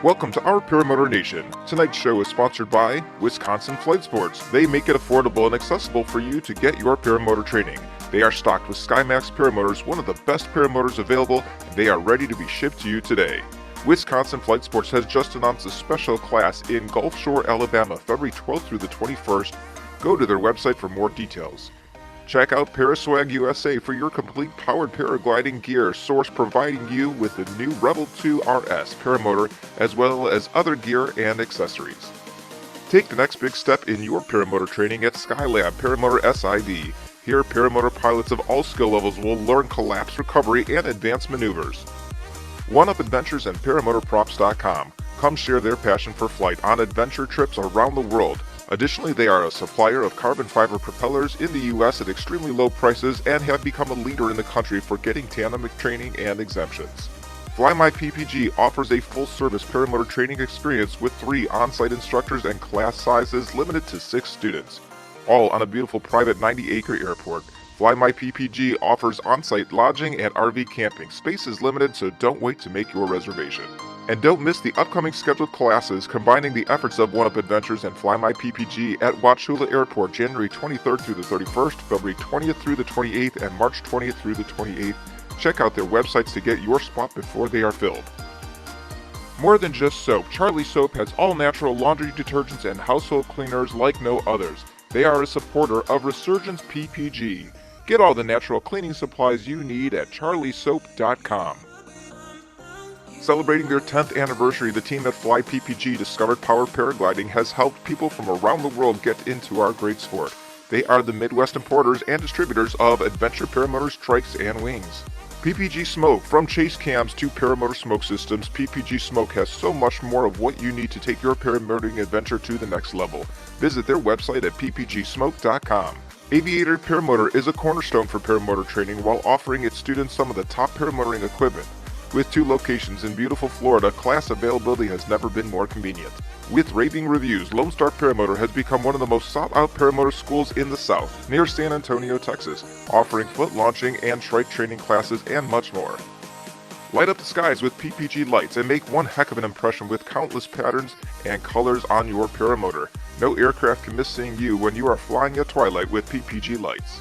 Welcome to Our Paramotor Nation. Tonight's show is sponsored by Wisconsin Flight Sports. They make it affordable and accessible for you to get your paramotor training. They are stocked with SkyMax Paramotors, one of the best paramotors available, and they are ready to be shipped to you today. Wisconsin Flight Sports has just announced a special class in Gulf Shore, Alabama, February 12th through the 21st. Go to their website for more details. Check out Paraswag USA for your complete powered paragliding gear, Source providing you with the new Rebel 2 RS paramotor, as well as other gear and accessories. Take the next big step in your paramotor training at Skylab Paramotor SIV. Here, paramotor pilots of all skill levels will learn collapse recovery and advanced maneuvers. One-Up Adventures and ParamotorProps.com. Come share their passion for flight on adventure trips around the world. Additionally, they are a supplier of carbon fiber propellers in the U.S. at extremely low prices and have become a leader in the country for getting tandem training and exemptions. FlyMyPPG offers a full-service paramotor training experience with 3 on-site instructors and class sizes limited to 6 students, all on a beautiful private 90-acre airport. FlyMyPPG offers on-site lodging and RV camping. Space is limited, so don't wait to make your reservation. And don't miss the upcoming scheduled classes combining the efforts of One-Up Adventures and FlyMyPPG at Wauchula Airport, January 23rd through the 31st, February 20th through the 28th, and March 20th through the 28th. Check out their websites to get your spot before they are filled. More than just soap, Charlie Soap has all-natural laundry detergents and household cleaners like no others. They are a supporter of Resurgence PPG. Get all the natural cleaning supplies you need at charliesoap.com. Celebrating their 10th anniversary, the team at FlyPPG discovered powered paragliding has helped people from around the world get into our great sport. They are the Midwest importers and distributors of adventure paramotors, trikes, and wings. PPG Smoke, from chase cams to paramotor smoke systems, PPG Smoke has so much more of what you need to take your paramotoring adventure to the next level. Visit their website at ppgsmoke.com. Aviator Paramotor is a cornerstone for paramotor training while offering its students some of the top paramotoring equipment. With 2 locations in beautiful Florida, class availability has never been more convenient. With raving reviews, Lone Star Paramotor has become one of the most sought-out paramotor schools in the South, near San Antonio, Texas, offering foot launching and trike training classes and much more. Light up the skies with PPG lights and make one heck of an impression with countless patterns and colors on your paramotor. No aircraft can miss seeing you when you are flying at twilight with PPG lights.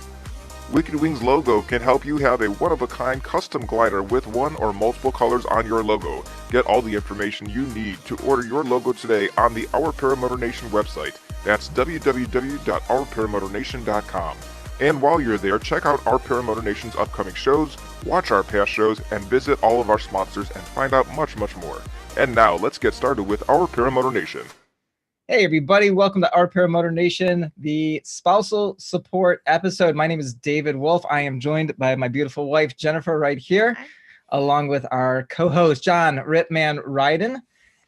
Wicked Wings logo can help you have a one-of-a-kind custom glider with one or multiple colors on your logo. Get all the information you need to order your logo today on the Our Paramotor Nation website. That's www.ourparamotornation.com. And while you're there, check out Our Paramotor Nation's upcoming shows, watch our past shows, and visit all of our sponsors and find out much, much more. And now, let's get started with Our Paramotor Nation. Hey everybody, welcome to Our Paramotor Nation, the spousal support episode. My name is David Wolf. I am joined by my beautiful wife, Jennifer, right here, along with our co-host, John Ripman Ryden.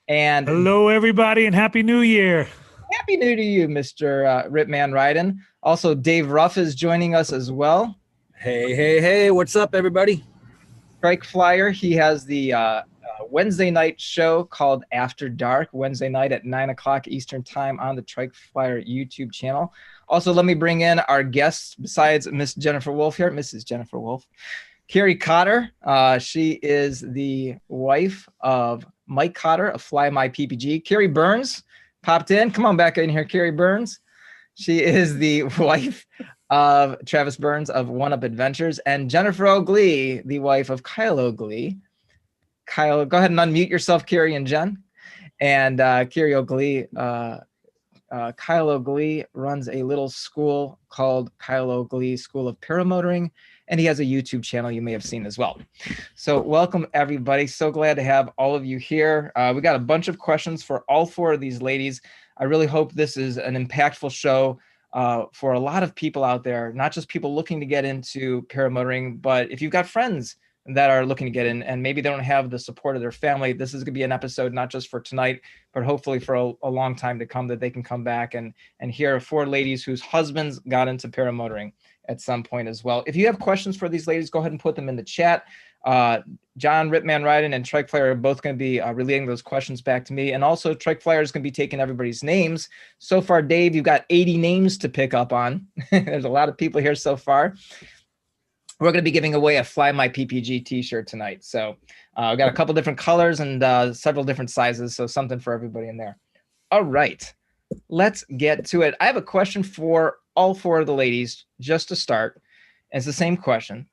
And hello everybody and Happy New Year. Happy New Year to you, Mr. Ripman Ryden. Also, Dave Ruff is joining us as well. Hey, what's up everybody? Strike Flyer, he has the Wednesday night show called After Dark, Wednesday night at 9 o'clock Eastern time on the Trike Flyer YouTube channel. Also, let me bring in our guests besides Miss Jennifer Wolf here, Mrs. Jennifer Wolf. Carrie Cotter, she is the wife of Mike Cotter of Fly My PPG. Carrie Burns popped in. Come on back in here, Carrie Burns. She is the wife of Travis Burns of One-Up Adventures. And Jennifer O'Glee, the wife of Kyle O'Glee. Kyle, go ahead and unmute yourself, Carrie and Jen. And Carrie O'Glee, Kyle O'Glee runs a little school called Kyle O'Glee School of Paramotoring, and he has a YouTube channel you may have seen as well. So welcome, everybody. So glad to have all of you here. We got a bunch of questions for all 4 of these ladies. I really hope this is an impactful show for a lot of people out there, not just people looking to get into paramotoring, but if you've got friends that are looking to get in and maybe they don't have the support of their family, this is going to be an episode not just for tonight, but hopefully for a long time to come, that they can come back and hear 4 ladies whose husbands got into paramotoring at some point as well. If you have questions for these ladies, go ahead and put them in the chat. John Ripman Ryden and Trike Flyer are both going to be relaying those questions back to me. And also Trike Flyer is going to be taking everybody's names. So far, Dave, you've got 80 names to pick up on. There's a lot of people here so far. We're going to be giving away a Fly My PPG t-shirt tonight. So I've got a couple different colors and several different sizes, so something for everybody in there. All right, let's get to it. I have a question for all four of the ladies just to start. It's the same question.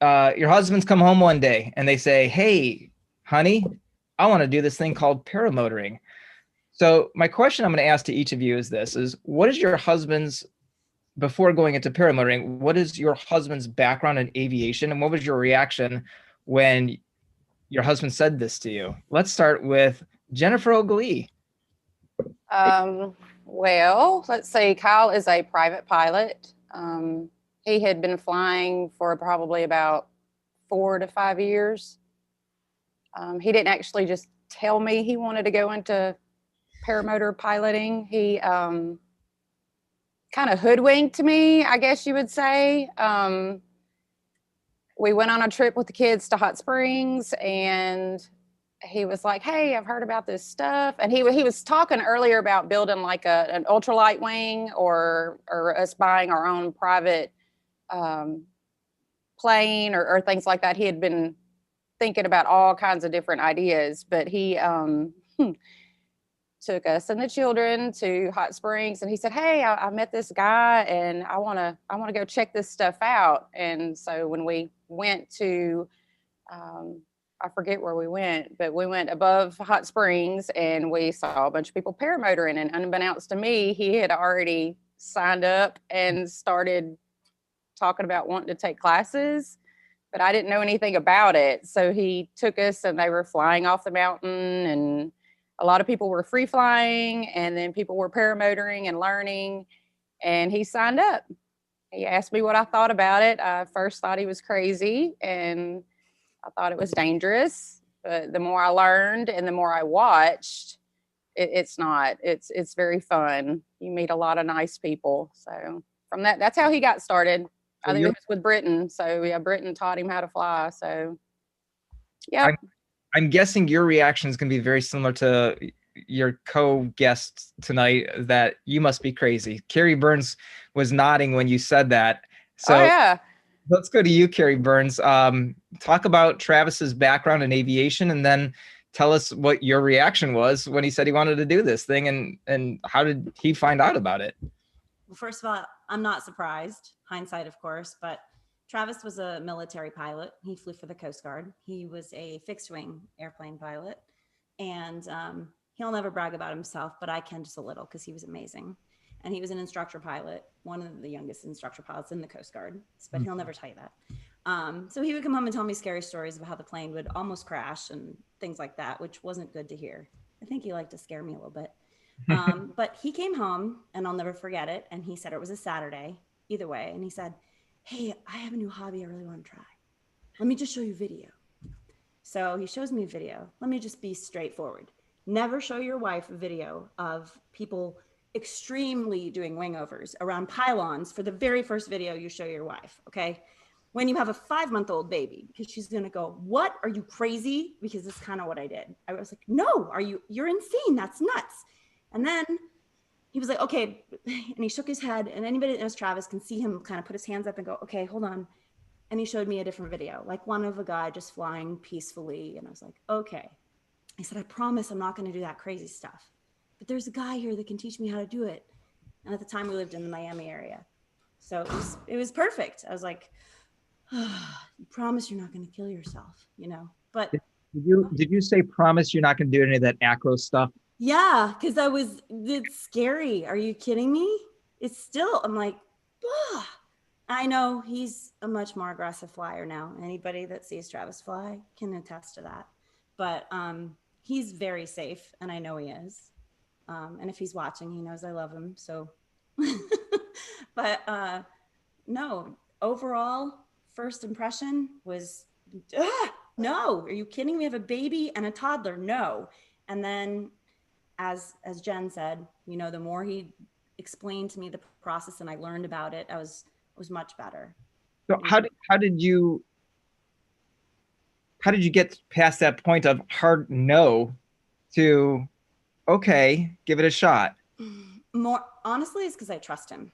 Your husbands come home one day and they say, hey, honey, I want to do this thing called paramotoring. So my question I'm going to ask to each of you is this, is what is your husband's, before going into paramotoring, what is your husband's background in aviation? And what was your reaction when your husband said this to you? Let's start with Jennifer O'Glee. Well, let's see. Kyle is a private pilot. He had been flying for probably about 4 to 5 years. He didn't actually just tell me he wanted to go into paramotor piloting. He kind of hoodwinked me, I guess you would say. We went on a trip with the kids to Hot Springs, and he was like, hey, I've heard about this stuff. And he was talking earlier about building like an ultralight wing or us buying our own private plane or things like that. He had been thinking about all kinds of different ideas, but he took us and the children to Hot Springs, and he said, hey, I met this guy and I want to go check this stuff out. And so when we went to, I forget where we went, but we went above Hot Springs and we saw a bunch of people paramotoring, and unbeknownst to me, he had already signed up and started talking about wanting to take classes, but I didn't know anything about it. So he took us and they were flying off the mountain, and a lot of people were free flying, and then people were paramotoring and learning, and he signed up. He asked me what I thought about it. I first thought he was crazy and I thought it was dangerous, but the more I learned and the more I watched, it's not. It's very fun. You meet a lot of nice people. So from that's how he got started. I think it was with Britton. So yeah, Britton taught him how to fly. So yeah. I'm guessing your reaction is going to be very similar to your co-guest tonight, that you must be crazy. Carrie Burns was nodding when you said that. So yeah. Let's go to you, Carrie Burns. Talk about Travis's background in aviation, and then tell us what your reaction was when he said he wanted to do this thing, and how did he find out about it? Well, first of all, I'm not surprised, hindsight, of course, but Travis was a military pilot. He flew for the Coast Guard. He was a fixed wing airplane pilot, and he'll never brag about himself, but I can just a little, because he was amazing. And he was an instructor pilot, one of the youngest instructor pilots in the Coast Guard, but he'll never tell you that. So he would come home and tell me scary stories of how the plane would almost crash and things like that, which wasn't good to hear. I think he liked to scare me a little bit. But he came home, and I'll never forget it. And he said it was a Saturday, either way. And he said, hey, I have a new hobby I really want to try. Let me just show you a video. So he shows me a video. Let me just be straightforward. Never show your wife a video of people extremely doing wingovers around pylons for the very first video you show your wife, okay? When you have a 5-month-old baby, because she's gonna go, what, are you crazy? Because that's kind of what I did. I was like, no, you're insane, that's nuts. And then he was like, okay, and he shook his head, and anybody that knows Travis can see him kind of put his hands up and go, okay, hold on. And he showed me a different video, like one of a guy just flying peacefully. And I was like, okay. He said, I promise I'm not gonna do that crazy stuff, but there's a guy here that can teach me how to do it. And at the time we lived in the Miami area. So it was perfect. I was like, oh, you promise you're not going to kill yourself, you know? But did you say promise you're not going to do any of that acro stuff? Yeah, because it's scary. Are you kidding me? It's still, I'm like, ah. I know he's a much more aggressive flyer now. Anybody that sees Travis fly can attest to that. But he's very safe, and I know he is. And if he's watching, he knows I love him. So, but no, overall, first impression was, no, are you kidding? We have a baby and a toddler. No. And then as Jen said, you know, the more he explained to me the process and I learned about it, I was much better. So how did you get past that point of hard no to, okay, give it a shot? More honestly, it's because I trust him.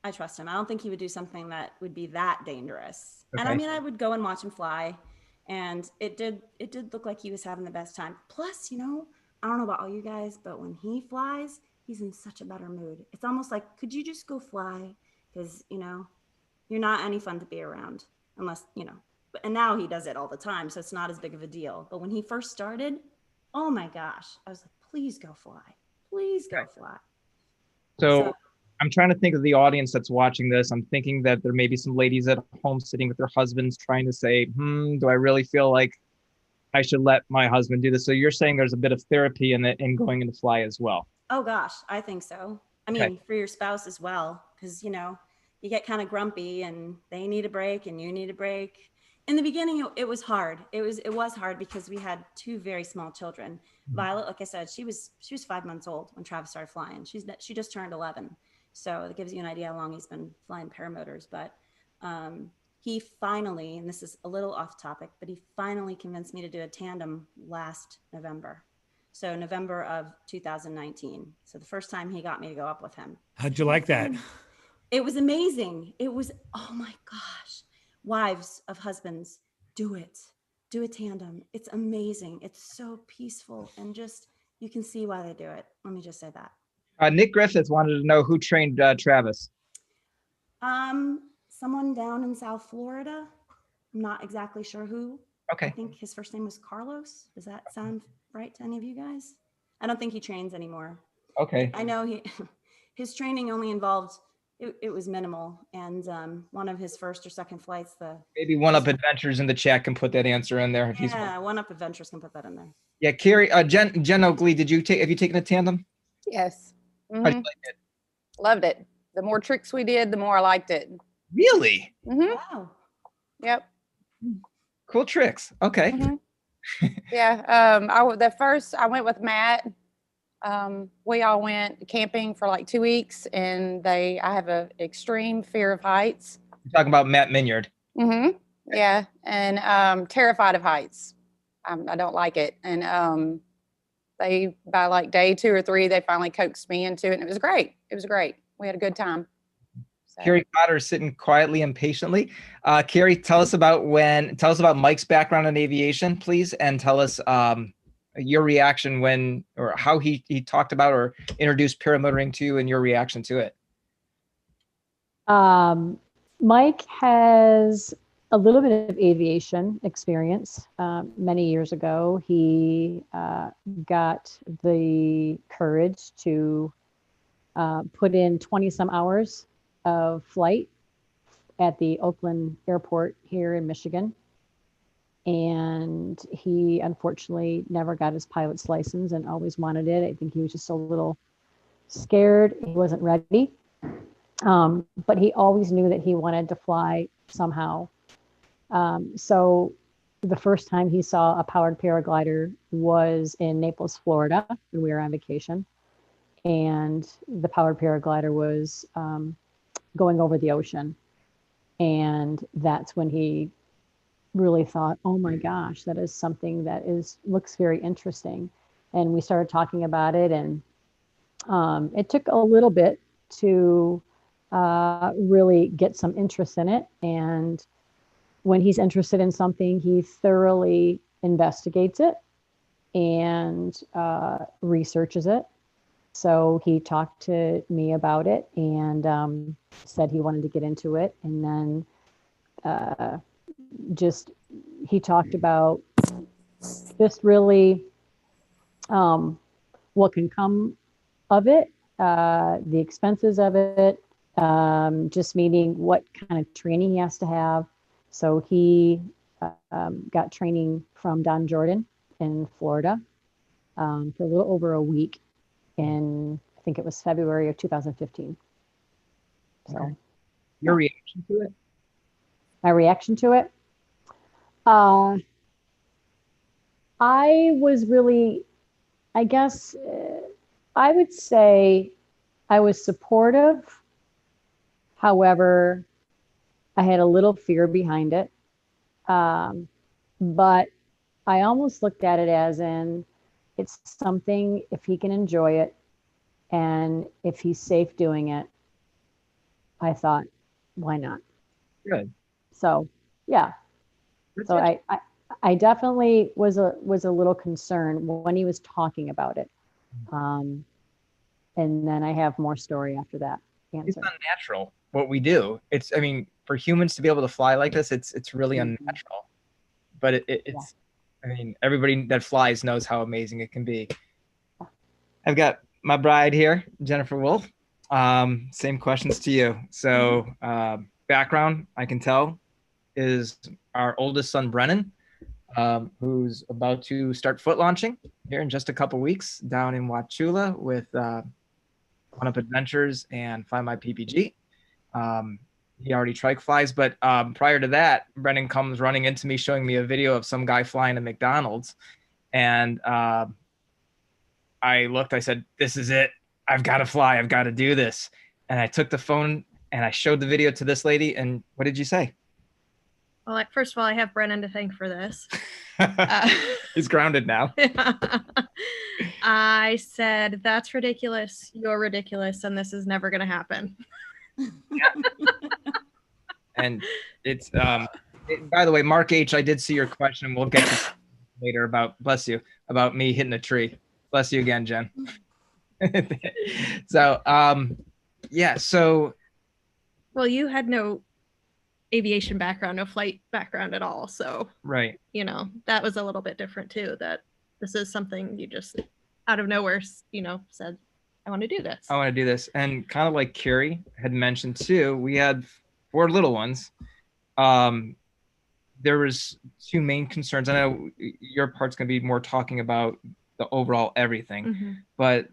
I don't think he would do something that would be that dangerous. Okay. And I mean, I would go and watch him fly, And it did look like he was having the best time. Plus, you know, I don't know about all you guys, but when he flies, he's in such a better mood. It's almost like, could you just go fly? Because, you know, you're not any fun to be around unless, you know, and now he does it all the time. So it's not as big of a deal. But when he first started, oh my gosh, I was like, please go fly. Please go fly. So I'm trying to think of the audience that's watching this. I'm thinking that there may be some ladies at home sitting with their husbands trying to say, do I really feel like I should let my husband do this? So you're saying there's a bit of therapy in it in going into fly as well. Oh gosh, I think so. I mean, for your spouse as well, because, you know, you get kind of grumpy and they need a break and you need a break. In the beginning, it was hard. It was hard because we had two very small children. Violet, like I said, she was 5 months old when Travis started flying. She just turned 11. So that gives you an idea how long he's been flying paramotors. But he finally, and this is a little off topic, but he finally convinced me to do a tandem last November. So November of 2019. So the first time he got me to go up with him. How'd you like that? It was amazing. It was, oh my gosh. Wives of husbands, do it. Do a tandem. It's amazing. It's so peaceful and just, you can see why they do it. Let me just say that. Nick Griffith wanted to know who trained Travis. Someone down in South Florida. I'm not exactly sure who. Okay. I think his first name was Carlos. Does that sound right to any of you guys? I don't think he trains anymore. Okay. I know his training only involved, it was minimal. And one of his first or second flights, maybe One Up Adventures in the chat can put that answer in there. One Up Adventures can put that in there. Yeah, Carrie, Jen Oakley, have you taken a tandem? Yes. How'd you like it? Loved it. The more tricks we did, the more I liked it. Really? Wow. Yep. Cool tricks. Okay. Yeah. I went with Matt. We all went camping for like 2 weeks, and I have an extreme fear of heights. You're talking about Matt Minyard. Yeah. And terrified of heights. I don't like it. And by like day 2 or 3, they finally coaxed me into it, and it was great. It was great. We had a good time. So. Carrie Cotter is sitting quietly and patiently. Carrie, tell us about Mike's background in aviation, please, and tell us your reaction or how he talked about or introduced paramotoring to you and your reaction to it. Mike has a little bit of aviation experience. Many years ago, he got the courage to put in 20 some hours of flight at the Oakland airport here in Michigan. And he unfortunately never got his pilot's license and always wanted it. I think he was just a little scared. He wasn't ready. But he always knew that he wanted to fly somehow. So the first time he saw a powered paraglider was in Naples, Florida, when we were on vacation. And the powered paraglider was going over the ocean. And that's when he really thought, oh my gosh, that is something that looks very interesting. And we started talking about it, and it took a little bit to really get some interest in it. And when he's interested in something, he thoroughly investigates it and researches it. So he talked to me about it and said he wanted to get into it. And then he talked about just really what can come of it, the expenses of it, just meaning what kind of training he has to have. So he got training from Don Jordan in Florida for a little over a week in, I think it was February of 2015. So your reaction to it? My reaction to it? I was really, I guess, I would say I was supportive. However, I had a little fear behind it. But I almost looked at it as it's something, if he can enjoy it and if he's safe doing it, I thought, why not? Good. So, yeah. So I definitely was a little concerned when he was talking about it. And then I have more story after that It's answer. unnatural what we do. I mean, for humans to be able to fly like this, it's really unnatural. But it's, I mean, everybody that flies knows how amazing it can be. I've got my bride here, Jennifer Wolf. Same questions to you. So, background, I can tell, is our oldest son, Brennan, who's about to start foot launching here in just a couple weeks down in Wauchula with One Up Adventures and Fly My PPG. He already trike flies, but prior to that, Brennan comes running into me showing me a video of some guy flying to McDonald's. And I looked, I said, this is it. I've got to fly. I've got to do this. And I took the phone and I showed the video to this lady. And what did you say? Well, first of all, I have Brennan to thank for this. He's grounded now. I said, that's ridiculous. You're ridiculous. And this is never going to happen. And it's, by the way, Mark H., I did see your question. We'll get to later about, bless you, about me hitting a tree. Bless you again, Jen. So, yeah, so. Well, you had no aviation background, no flight background at all. So, right. You know, that was a little bit different too, that this is something you just out of nowhere, you know, said, I want to do this. I want to do this. And kind of like Carrie had mentioned too, we had 4 little ones. There was 2 main concerns. I know your part's going to be more talking about the overall everything, but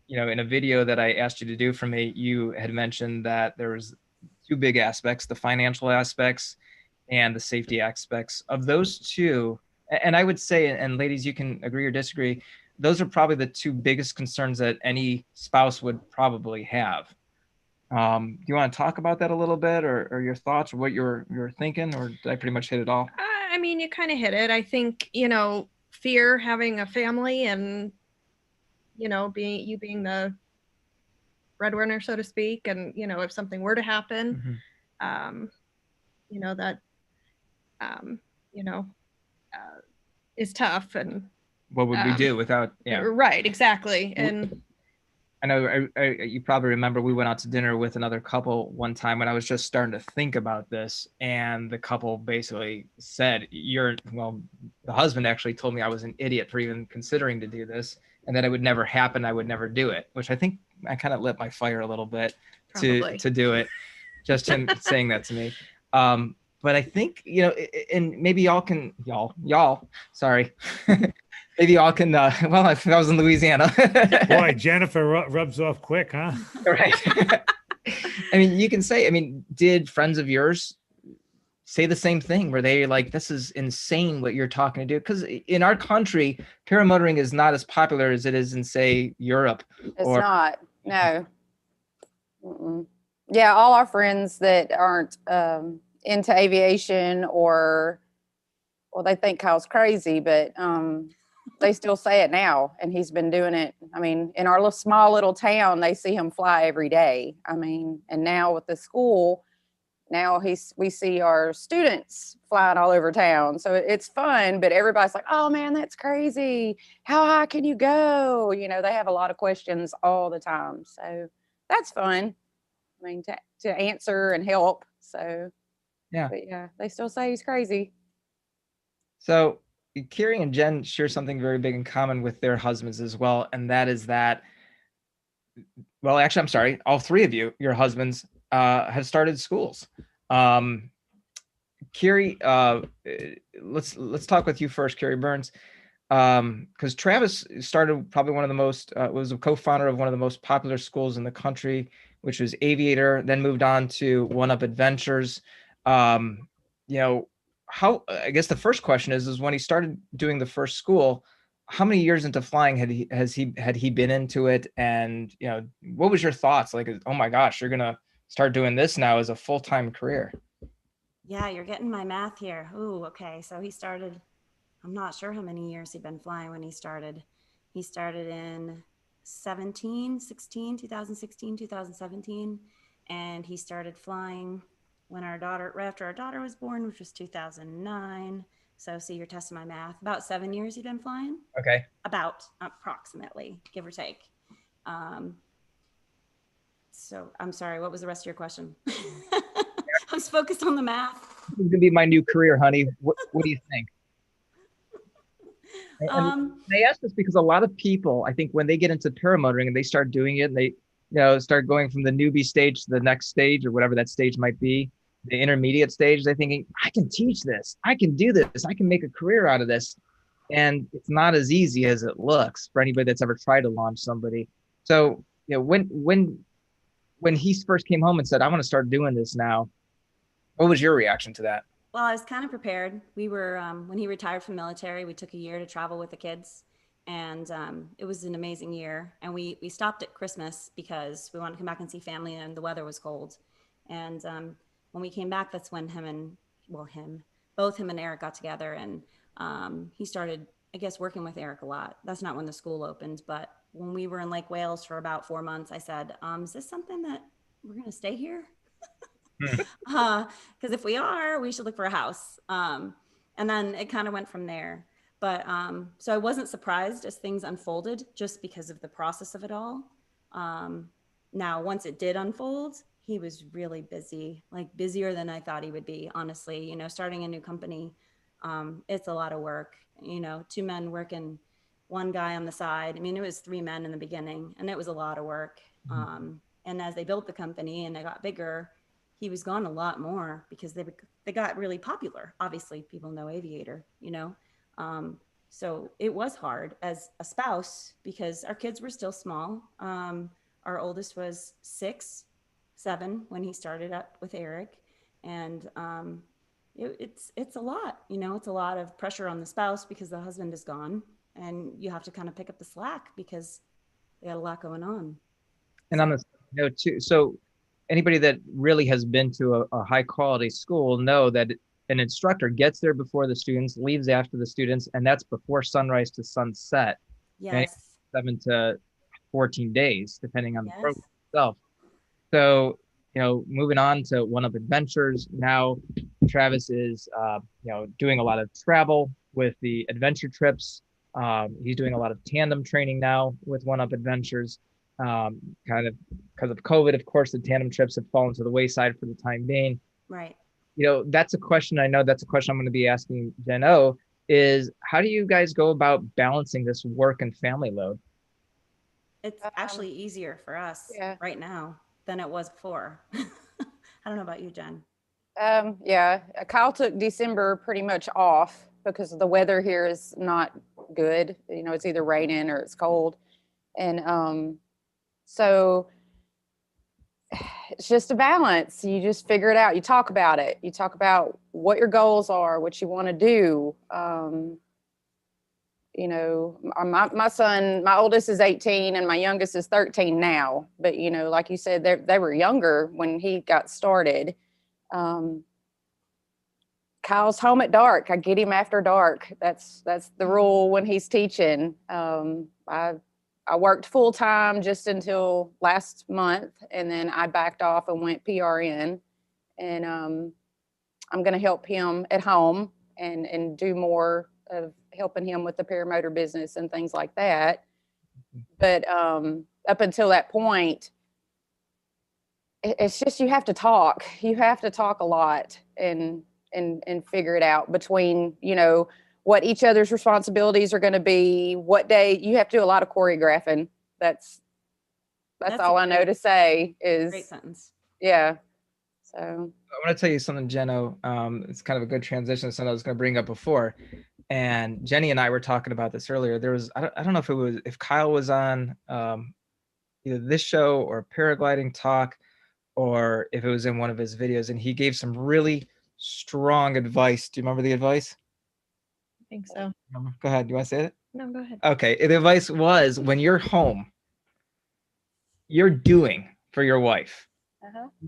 you know, in a video that I asked you to do for me, you had mentioned that there was 2 big aspects, the financial aspects and the safety aspects. Of those 2, and I would say, and ladies, you can agree or disagree, those are probably the 2 biggest concerns that any spouse would probably have. Do you want to talk about that a little bit, or your thoughts, or what you're thinking, or did I pretty much hit it all? I mean, you kind of hit it. I think, you know, fear having a family and, you know, being the breadwinner, so to speak, and, you know, if something were to happen, you know, that, you know, is tough. And what would we do without? Yeah, right, exactly. And I know you probably remember we went out to dinner with another couple one time when I was just starting to think about this, and the couple basically said, the husband actually told me I was an idiot for even considering to do this, and that it would never happen. I would never do it, which I think I kind of lit my fire a little bit to do it, just him saying that to me. But I think, you know, and maybe y'all, sorry. Maybe y'all can, well, if I was in Louisiana. Boy, Jennifer rubs off quick, huh? Right. I mean, you can say, I mean, did friends of yours say the same thing? Were they like, this is insane what you're talking to do? Because in our country, paramotoring is not as popular as it is in, say, Europe. It's not, no. Yeah, all our friends that aren't into aviation or, well, they think Kyle's crazy, but they still say it now, and he's been doing it. I mean, in our small little town, they see him fly every day. I mean, and now with the school, now we see our students flying all over town. So it's fun, but everybody's like, oh man, that's crazy. How high can you go? You know, they have a lot of questions all the time. So that's fun. I mean, to answer and help. So yeah, but yeah, they still say he's crazy. So Carrie and Jen share something very big in common with their husbands as well. And that is that, well, actually, I'm sorry, all 3 of you, your husbands, have started schools. Carrie, let's talk with you first, Carrie Burns. Because Travis started probably one of the most, was a co-founder of one of the most popular schools in the country, which was Aviator, then moved on to One Up Adventures. You know, I guess the first question is when he started doing the first school, how many years into flying had he been into it? And, you know, what was your thoughts? Like, oh my gosh, you're going to start doing this now as a full-time career. Yeah, you're getting my math here. Ooh, okay. So he started, I'm not sure how many years he'd been flying when he started. He started in 2016, 2017, and he started flying when after our daughter was born, which was 2009. So see, you're testing my math. About 7 years you've been flying? Okay. About, approximately, give or take. So I'm sorry, what was the rest of your question? I was focused on the math. This is gonna be my new career, honey. What do you think? And I ask this because a lot of people, I think, when they get into paramotoring and they start doing it, and they, start going from the newbie stage to the next stage or whatever that stage might be, the intermediate stage, they're thinking, I can teach this, I can do this, I can make a career out of this. And it's not as easy as it looks for anybody that's ever tried to launch somebody. So, when he first came home and said, I want to start doing this now, what was your reaction to that? Well, I was kind of prepared. We were, when he retired from military, we took a year to travel with the kids. And it was an amazing year. And we stopped at Christmas because we wanted to come back and see family, and the weather was cold. And when we came back, that's when both him and Eric got together. And he started, I guess, working with Eric a lot. That's not when the school opened, but when we were in Lake Wales for about 4 months, I said, is this something that we're going to stay here? Because if we are, we should look for a house. And then it kind of went from there. But so I wasn't surprised as things unfolded just because of the process of it all. Now, once it did unfold, he was really busy, like busier than I thought he would be, honestly. Starting a new company, it's a lot of work. 2 men working, 1 guy on the side. I mean, it was 3 men in the beginning, and it was a lot of work. And as they built the company and they got bigger, he was gone a lot more because they got really popular. Obviously, people know Aviator, so it was hard as a spouse because our kids were still small. Our oldest was 6, 7 when he started up with Eric, and it's a lot. It's a lot of pressure on the spouse because the husband is gone, and you have to kind of pick up the slack because they got a lot going on. And on this note too, so anybody that really has been to a high quality school know that an instructor gets there before the students, leaves after the students, and that's before sunrise to sunset. Yes. 7 to 14 days, depending on the Yes. program itself. So, moving on to One Up Adventures, now Travis is, doing a lot of travel with the adventure trips. He's doing a lot of tandem training now with One Up Adventures. Kind of because of COVID, of course, the tandem trips have fallen to the wayside for the time being. Right. That's a question I'm going to be asking Jen O, is how do you guys go about balancing this work and family load? It's actually easier for us right now than it was before. I don't know about you, Jen. Yeah, Kyle took December pretty much off because the weather here is not good. It's either raining or it's cold. And so it's just a balance. You just figure it out. You talk about it. You talk about what your goals are, what you want to do. My son, my oldest is 18 and my youngest is 13 now. But, like you said, they were younger when he got started. Kyle's home at dark. I get him after dark. That's the rule when he's teaching. I worked full time just until last month, and then I backed off and went PRN. And I'm going to help him at home and do more of helping him with the paramotor business and things like that. But up until that point, it's just you have to talk. You have to talk a lot and figure it out between what each other's responsibilities are going to be, what day. You have to do a lot of choreographing. That's all I know to say is great sentence. Yeah. So I want to tell you something, Jeno. It's kind of a good transition to something I was going to bring up before. And Jenny and I were talking about this earlier. There was, I don't know if Kyle was on either this show or Paragliding Talk, or if it was in one of his videos, and he gave some really strong advice. Do you remember the advice? I think so. Go ahead. Do you want to say it? No, go ahead. Okay. The advice was, when you're home, you're doing for your wife.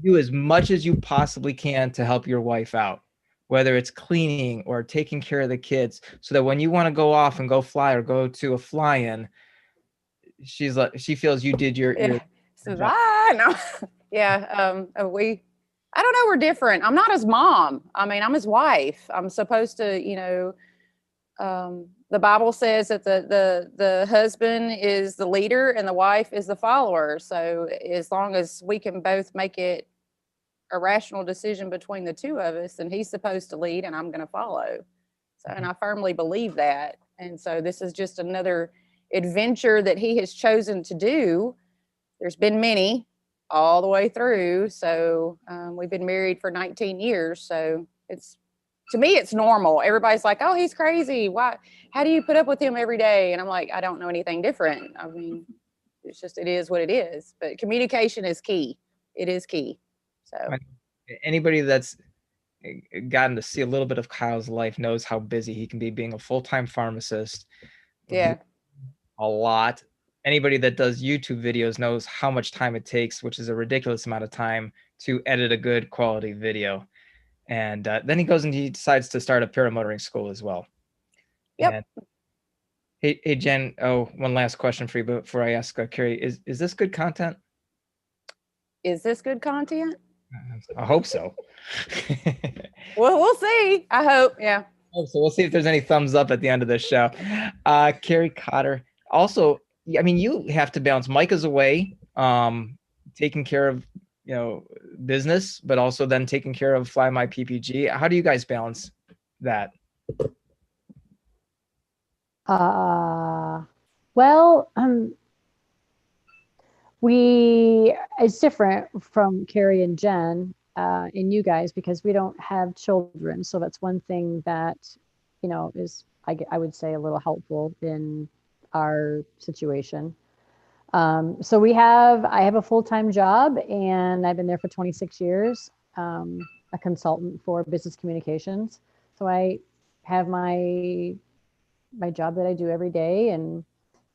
Do as much as you possibly can to help your wife out, whether it's cleaning or taking care of the kids, so that when you want to go off and go fly or go to a fly-in, she feels you did your so job. No. Yeah. I don't know. We're different. I'm not his mom. I mean, I'm his wife. I'm supposed to, the Bible says that the husband is the leader and the wife is the follower. So as long as we can both make it a rational decision between the two of us, then he's supposed to lead and I'm going to follow. So, and I firmly believe that. And so this is just another adventure that he has chosen to do. There's been many all the way through. So we've been married for 19 years. So to me, it's normal. Everybody's like, oh, he's crazy. Why? How do you put up with him every day? And I'm like, I don't know anything different. I mean, it is what it is. But communication is key. It is key. So anybody that's gotten to see a little bit of Kyle's life knows how busy he can be being a full-time pharmacist. Yeah. A lot. Anybody that does YouTube videos knows how much time it takes, which is a ridiculous amount of time to edit a good quality video. And then he goes and he decides to start a paramotoring school as well. Yep. And, hey, Jen. Oh, one last question for you before I ask Carrie. Is this good content? Is this good content? I hope so. Well, we'll see. I hope. Yeah. So we'll see if there's any thumbs up at the end of this show. Carrie Cotter. Also, I mean, you have to balance. Mike is away, taking care of, business, but also then taking care of Fly My PPG. How do you guys balance that? Well, it's different from Carrie and Jen and you guys because we don't have children. So that's one thing that, is, I would say, a little helpful in our situation. So I have a full-time job and I've been there for 26 years, a consultant for business communications. So I have my job that I do every day, and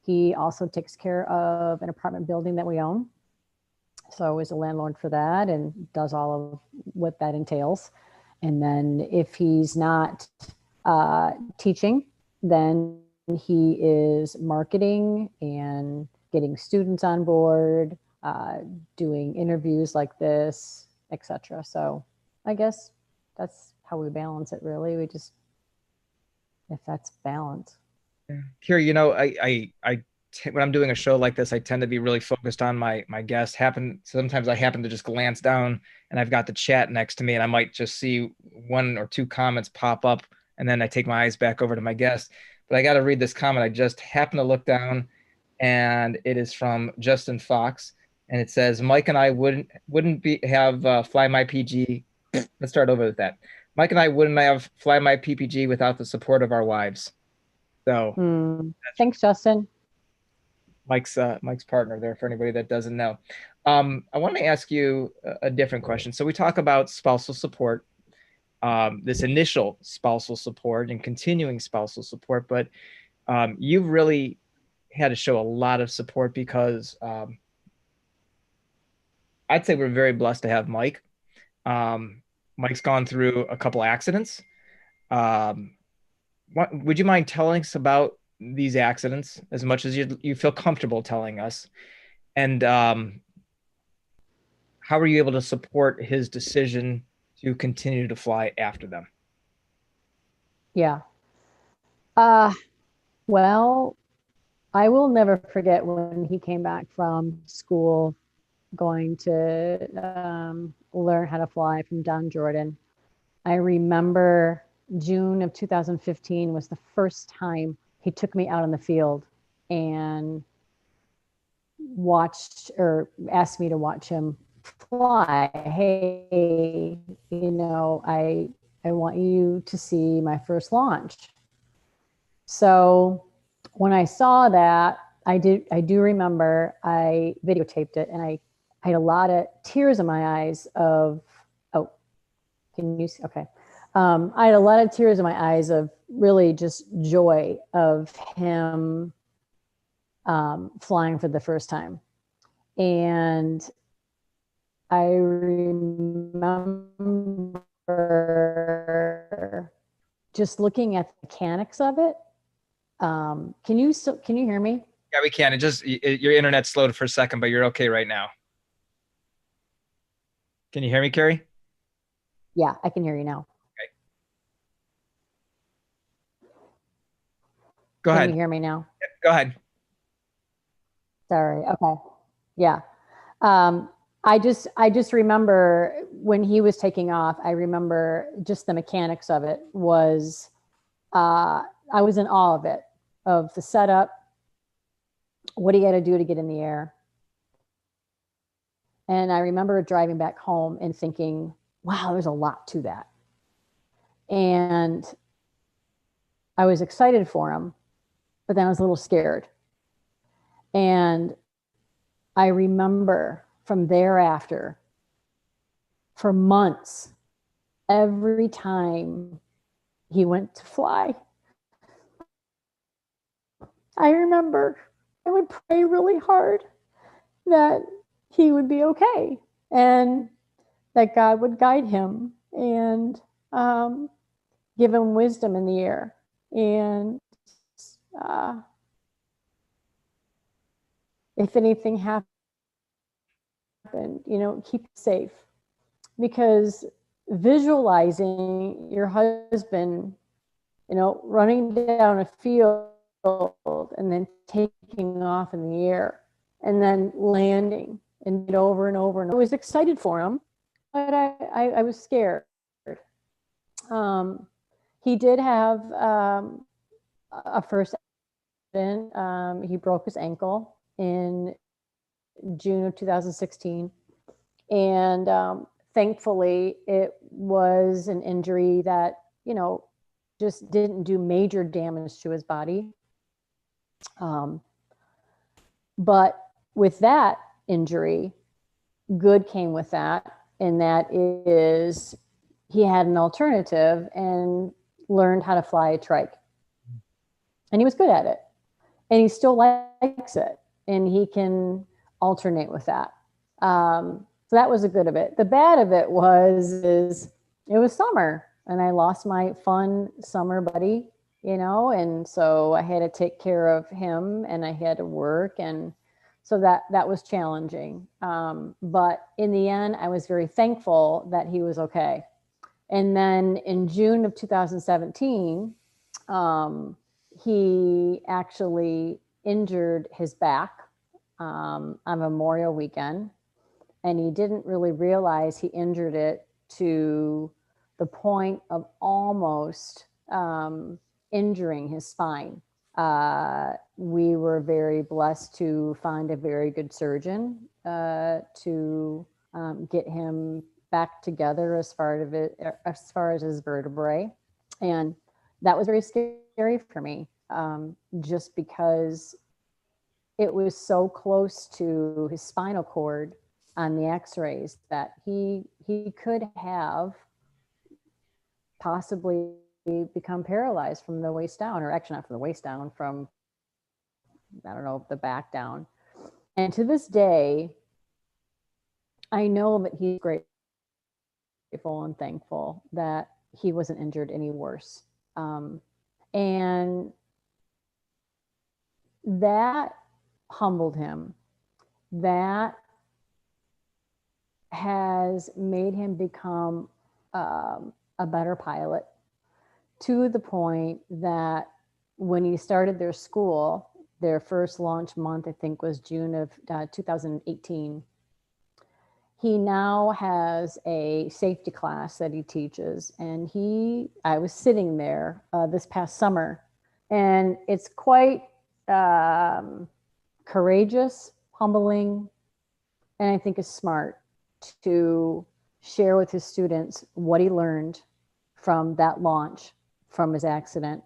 he also takes care of an apartment building that we own. So is a landlord for that and does all of what that entails. And then if he's not teaching, then he is marketing and getting students on board, doing interviews like this, etc. So I guess that's how we balance it, really. If that's balance. Carrie, when I'm doing a show like this, I tend to be really focused on my guest. Sometimes I happen to just glance down and I've got the chat next to me and I might just see one or two comments pop up and then I take my eyes back over to my guest. But I got to read this comment. I just happened to look down and it is from Justin Fox. And it says, Mike and I wouldn't have Fly My PG. Let's start over with that. Mike and I wouldn't have Fly My PPG without the support of our wives. So thanks, Justin. Mike's partner there, for anybody that doesn't know. I want to ask you a different question. So we talk about spousal support, this initial spousal support and continuing spousal support, but you've really had to show a lot of support because I'd say we're very blessed to have Mike. Mike's gone through a couple accidents. Would you mind telling us about these accidents as much as you feel comfortable telling us? And how are you able to support his decision to continue to fly after them? Yeah. Well, I will never forget when he came back from school going to learn how to fly from Don Jordan. I remember June of 2015 was the first time he took me out on the field and watched or asked me to watch him fly. Hey, I want you to see my first launch. So when I saw that, I do remember I videotaped it and I had a lot of tears in my eyes of, can you see? Okay. I had a lot of tears in my eyes of really just joy of him flying for the first time. And I remember just looking at the mechanics of it. Can you hear me? Yeah, we can. Your internet slowed for a second, but you're okay right now. Can you hear me, Carrie? Yeah, I can hear you now. Go Can ahead. you hear me now? Go ahead. Sorry. Okay. Yeah. I just remember when he was taking off, I remember just the mechanics of it was, I was in awe of it, of the setup, what he had to do to get in the air. And I remember driving back home and thinking, wow, there's a lot to that. And I was excited for him, but then I was a little scared. And I remember from thereafter, for months, every time he went to fly, I remember I would pray really hard that he would be okay and that God would guide him and give him wisdom in the air. And if anything happened, keep it safe. Because visualizing your husband, running down a field and then taking off in the air and then landing and over and over. And I was excited for him, but I was scared. He did have a first accident. He broke his ankle in June of 2016. And thankfully, it was an injury that, just didn't do major damage to his body. But with that injury, good came with that. And that is, he had an alternative and learned how to fly a trike. And he was good at it. And he still likes it. And he can alternate with that. So that was the good of it. The bad of it is it was summer and I lost my fun summer buddy, and so I had to take care of him and I had to work. And so that was challenging. But in the end, I was very thankful that he was okay. And then in June of 2017, he actually injured his back on Memorial weekend. And he didn't really realize he injured it to the point of almost injuring his spine. We were very blessed to find a very good surgeon to get him back together as far as his vertebrae. And that was very scary for me, just because it was so close to his spinal cord on the x-rays that he could have possibly become paralyzed from the waist down, or actually not from the waist down, from, I don't know, the back down. And to this day, I know that he's grateful and thankful that he wasn't injured any worse. And that humbled him. That has made him become a better pilot, to the point that when he started their school, their first launch month, I think, was June of 2018. He now has a safety class that he teaches. And I was sitting there this past summer, and it's quite courageous, humbling, and I think is smart to share with his students what he learned from that launch, from his accident.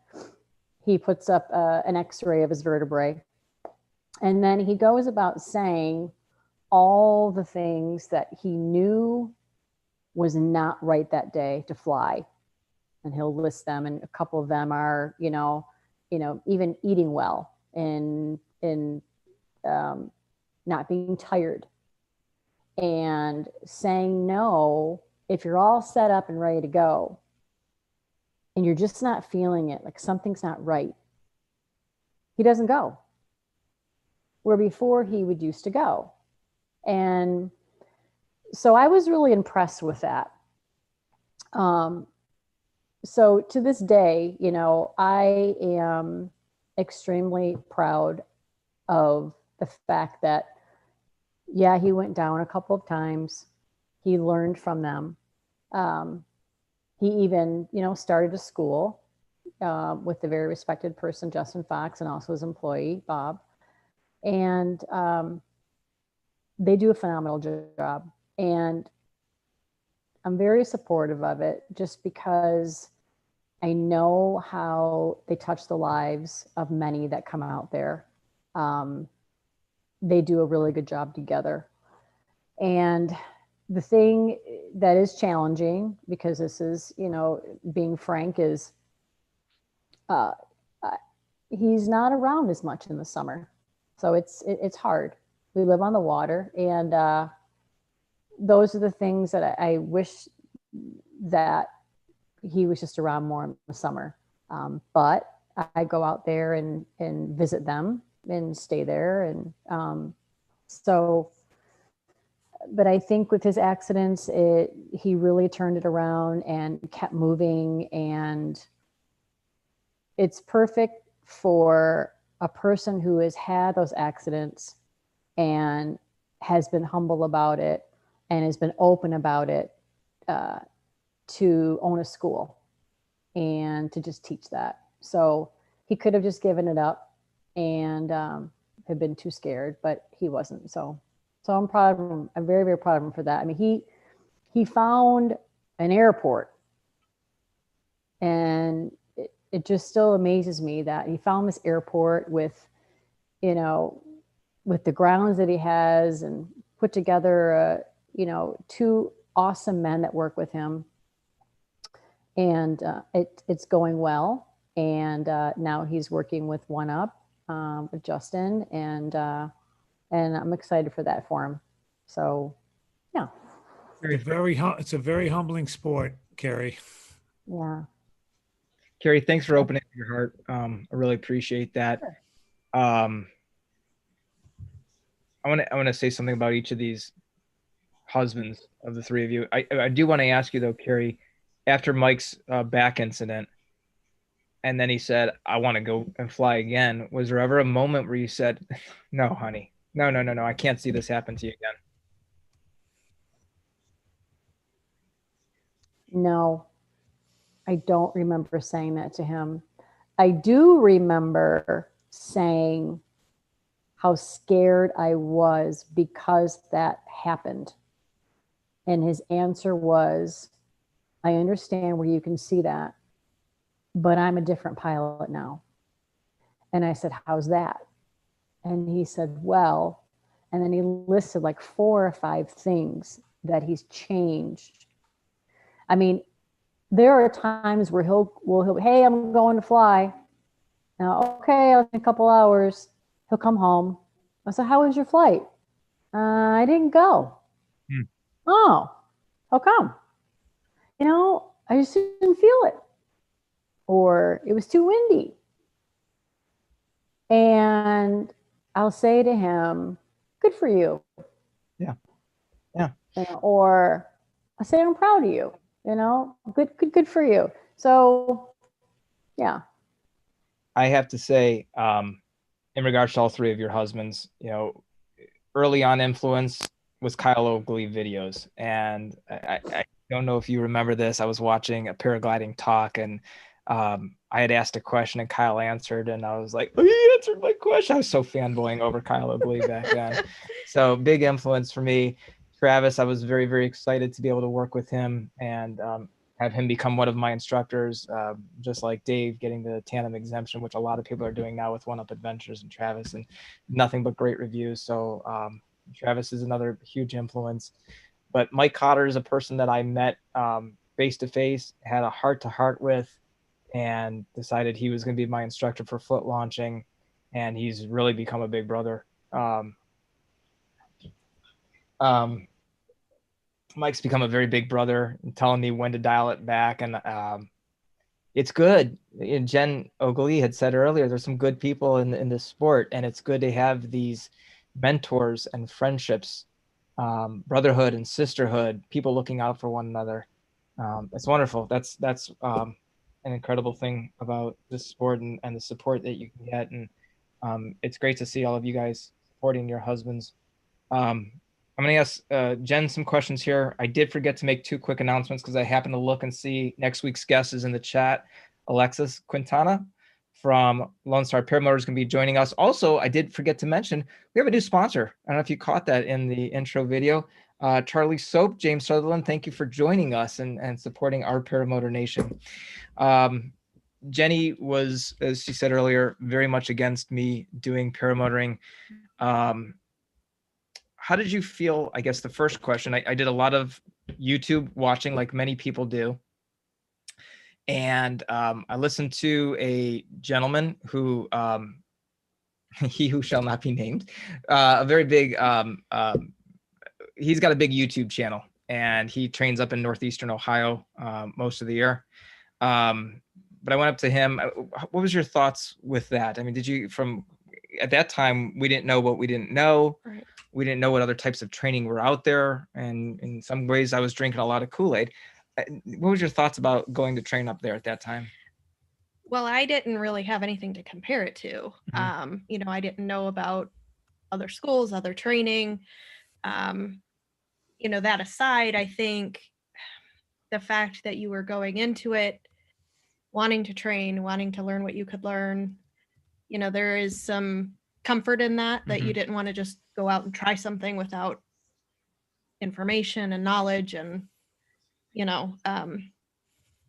He puts up an x-ray of his vertebrae, and then he goes about saying all the things that he knew was not right that day to fly. And he'll list them, and a couple of them are, even eating well and not being tired, and saying no if you're all set up and ready to go and you're just not feeling it, like something's not right. He doesn't go, where before he would used to go. And so I was really impressed with that. So to this day, you know, I am extremely proud of the fact that, yeah, he went down a couple of times. He learned from them. He even, you know, started a school with the very respected person, Justin Fox, and also his employee, Bob. And they do a phenomenal job. And I'm very supportive of it just because I know how they touch the lives of many that come out there. They do a really good job together. And the thing that is challenging, because this is, you know, being frank, is uh, he's not around as much in the summer. So it's hard. We live on the water, and those are the things that I wish that he was just around more in the summer. But I go out there and visit them and stay there. And so, but I think with his accidents, he really turned it around and kept moving. And it's perfect for a person who has had those accidents and has been humble about it and has been open about it, to own a school and to just teach that. So he could have just given it up and had been too scared, but he wasn't. So I'm proud of him. I'm very, very proud of him for that. I mean, he found an airport, and it just still amazes me that he found this airport with, you know, with the grounds that he has, and put together, you know, two awesome men that work with him. And it's going well. And now he's working with One Up, with Justin, and I'm excited for that for him. So, yeah. It's a very humbling sport, Carrie. Yeah. Carrie, thanks for opening your heart. I really appreciate that. I want to say something about each of these husbands of the three of you. I do want to ask you though, Carrie, after Mike's back incident, and then he said, "I want to go and fly again." Was there ever a moment where you said, "No, honey, no, I can't see this happen to you again"? No, I don't remember saying that to him. I do remember saying how scared I was because that happened. And his answer was, "I understand where you can see that, but I'm a different pilot now." And I said, "How's that?" And he said, "Well," and then he listed like 4 or 5 things that he's changed. I mean, there are times where he'll hey, I'm going to fly. Now, okay, in a couple hours, he'll come home. I said, "How was your flight?" "I didn't go." "Oh, how come?" "You know, I just didn't feel it." Or, "It was too windy." And I'll say to him, "Good for you." Yeah. Or I say, "I'm proud of you." You know, good for you. So, yeah. I have to say, in regards to all three of your husbands, you know, early on influence was Kyle Oakley videos. And I don't know if you remember this. I was watching a paragliding talk, and I had asked a question and Kyle answered, and I was like, "Oh, he answered my question." I was so fanboying over Kyle Oakley back then. So big influence for me. Travis, I was very, very excited to be able to work with him and have him become one of my instructors, just like Dave getting the tandem exemption, which a lot of people are doing now with One Up Adventures, and Travis, and nothing but great reviews. So Travis is another huge influence. But Mike Cotter is a person that I met face to face, had a heart to heart with, and decided he was going to be my instructor for foot launching. And he's really become a big brother. Mike's become a very big brother, telling me when to dial it back. And it's good. And Jen Oakley had said earlier, there's some good people in this sport, and it's good to have these mentors and friendships, brotherhood and sisterhood, people looking out for one another. It's wonderful. That's an incredible thing about this sport and the support that you can get. And it's great to see all of you guys supporting your husbands. I'm going to ask Jen some questions here. I did forget to make 2 quick announcements because I happened to look and see next week's guest is in the chat. Alexis Quintana from Lone Star Paramotor is going to be joining us. Also, I did forget to mention, we have a new sponsor. I don't know if you caught that in the intro video. Charlie Soap, James Sutherland, thank you for joining us and supporting Our Paramotor Nation. Jenny was, as she said earlier, very much against me doing paramotoring. How did you feel? I guess the first question, I did a lot of YouTube watching like many people do. And I listened to a gentleman who, he who shall not be named, a very big, he's got a big YouTube channel and he trains up in Northeastern Ohio most of the year. But I went up to him. What was your thoughts with that? I mean, did you, from at that time, we didn't know what we didn't know. Right. We didn't know what other types of training were out there. And in some ways I was drinking a lot of Kool-Aid. What was your thoughts about going to train up there at that time? Well, I didn't really have anything to compare it to. You know, I didn't know about other schools, other training. You know, that aside, I think the fact that you were going into it, wanting to train, wanting to learn what you could learn, you know, there is some comfort in that, that you didn't want to just go out and try something without information and knowledge. And, you know,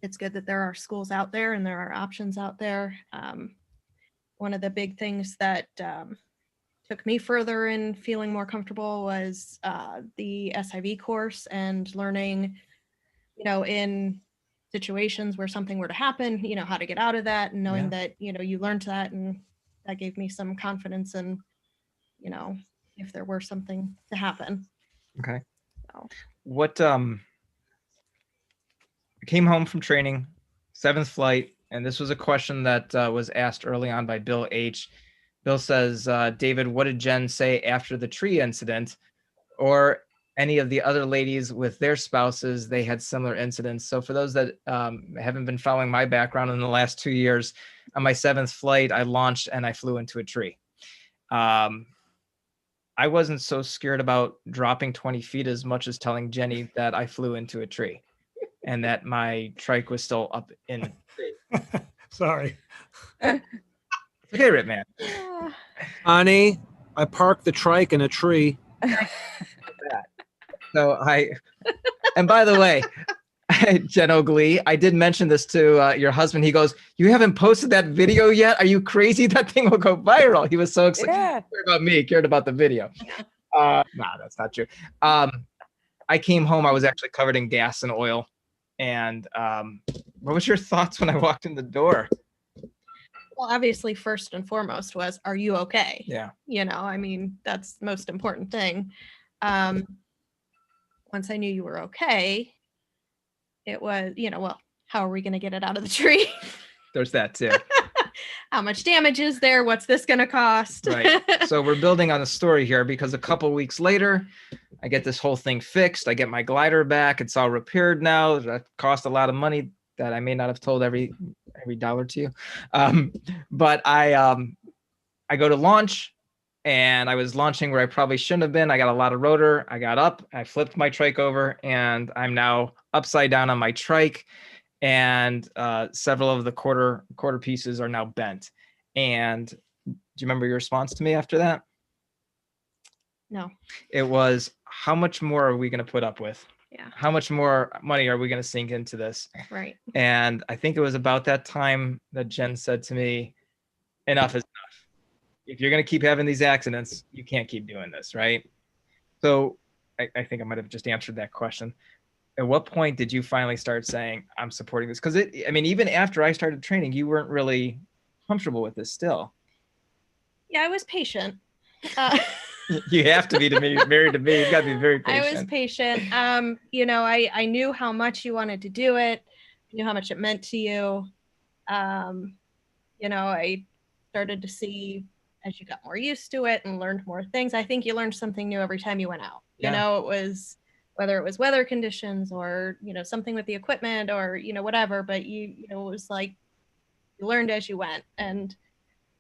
it's good that there are schools out there and there are options out there. One of the big things that took me further in feeling more comfortable was the SIV course and learning, you know, in situations where something were to happen, you know, how to get out of that, and knowing that, you know, you learned that, and that gave me some confidence in, you know, if there were something to happen. Okay. So. What, I came home from training, 7th flight, and this was a question that was asked early on by Bill H. Bill says, David, what did Jen say after the tree incident? Or any of the other ladies with their spouses, they had similar incidents. So for those that haven't been following my background in the last 2 years, on my 7th flight, I launched and I flew into a tree. I wasn't so scared about dropping 20 feet as much as telling Jenny that I flew into a tree and that my trike was still up in the tree. Sorry. Okay, Rip Man. Honey, I parked the trike in a tree. So and by the way, Jen O'Glee, I did mention this to your husband. He goes, you haven't posted that video yet? Are you crazy? That thing will go viral. He was so excited. Yeah. He cared about me, he cared about the video. Nah, that's not true. I came home, I was actually covered in gas and oil. And what was your thoughts when I walked in the door? Well, obviously, first and foremost was, are you okay? Yeah. You know, I mean, that's the most important thing. Once I knew you were okay, it was, you know, well, how are we going to get it out of the tree? There's that too. How much damage is there? What's this going to cost? Right. So we're building on a story here, because a couple weeks later, I get this whole thing fixed. I get my glider back. It's all repaired now. That cost a lot of money that I may not have told every dollar to you. But I go to launch, and I was launching where I probably shouldn't have been. I got a lot of rotor. I got up, I flipped my trike over, and I'm now upside down on my trike. And several of the quarter pieces are now bent. And do you remember your response to me after that? No. It was, how much more are we going to put up with? Yeah. How much more money are we going to sink into this? Right. And I think it was about that time that Jen said to me, enough is enough. If you're going to keep having these accidents, you can't keep doing this, right? So I think I might have just answered that question. At what point did you finally start saying, I'm supporting this? Because I mean, even after I started training, you weren't really comfortable with this still. Yeah, I was patient. You have to be married to me. You've got to be very patient. I was patient. You know, I knew how much you wanted to do it. I knew how much it meant to you. You know, I started to see, as you got more used to it and learned more things, I think you learned something new every time you went out. Yeah. You know, it was whether it was weather conditions or, something with the equipment or, whatever, but it was like you learned as you went. And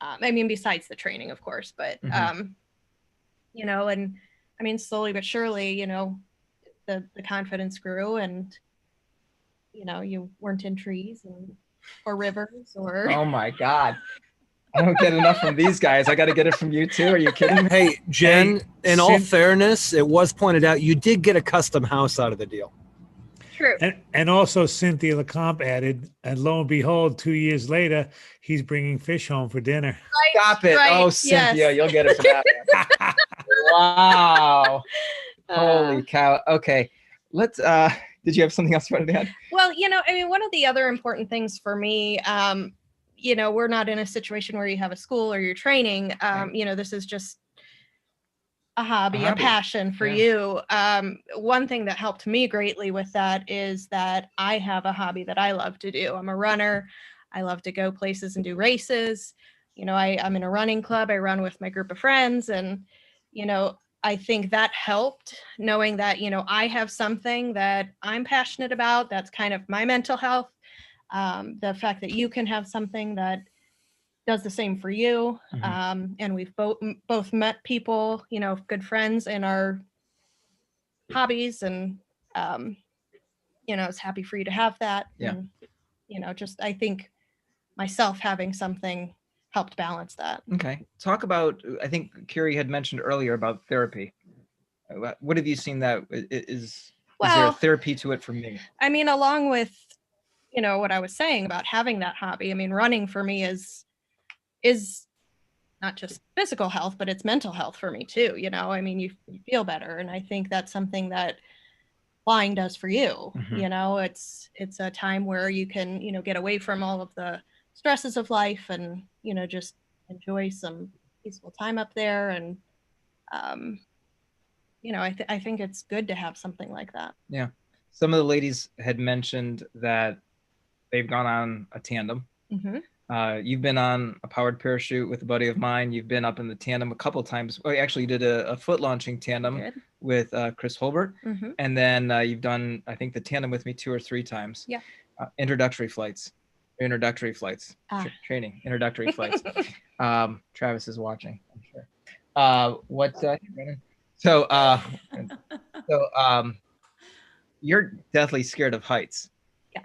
I mean, besides the training, of course, but, and I mean, slowly but surely, the confidence grew, and, you weren't in trees or rivers or. Oh my God. I don't get enough from these guys. I got to get it from you too. Are you kidding me? Hey, Jen, Hey, in all Cyn- fairness, it was pointed out you did get a custom house out of the deal. True. And also Cynthia LeComp added, and lo and behold, 2 years later, he's bringing fish home for dinner. Stop it. Right, Oh, Cynthia, yes. you'll get it for that one. Wow. Holy cow. Okay. Let's, did you have something else you wanted to add? Well, I mean, one of the other important things for me, we're not in a situation where you have a school or you're training. This is just a hobby, a passion for you. One thing that helped me greatly with that is that I have a hobby that I love to do. I'm a runner. I love to go places and do races. I'm in a running club. I run with my group of friends, and, I think that helped, knowing that, I have something that I'm passionate about. That's kind of my mental health. The fact that you can have something that does the same for you. And we've both met people, good friends in our hobbies, and, I was happy for you to have that. Yeah. And, just, I think myself having something helped balance that. Okay. Talk about, I think Carrie had mentioned earlier about therapy. What have you seen that is there a therapy to it for me? I mean, along with, what I was saying about having that hobby, I mean, running for me is not just physical health, but it's mental health for me too. I mean, you feel better. And I think that's something that flying does for you. It's a time where you can, get away from all of the stresses of life and, just enjoy some peaceful time up there. And, I think it's good to have something like that. Yeah. Some of the ladies had mentioned that they've gone on a tandem. You've been on a powered parachute with a buddy of mine. You've been up in the tandem a couple of times. Well, actually, you did a foot launching tandem with Chris Holbert. And then you've done, I think, the tandem with me 2 or 3 times. Yeah. Introductory flights. Training. Introductory flights. Travis is watching, I'm sure. You're deathly scared of heights. Yeah.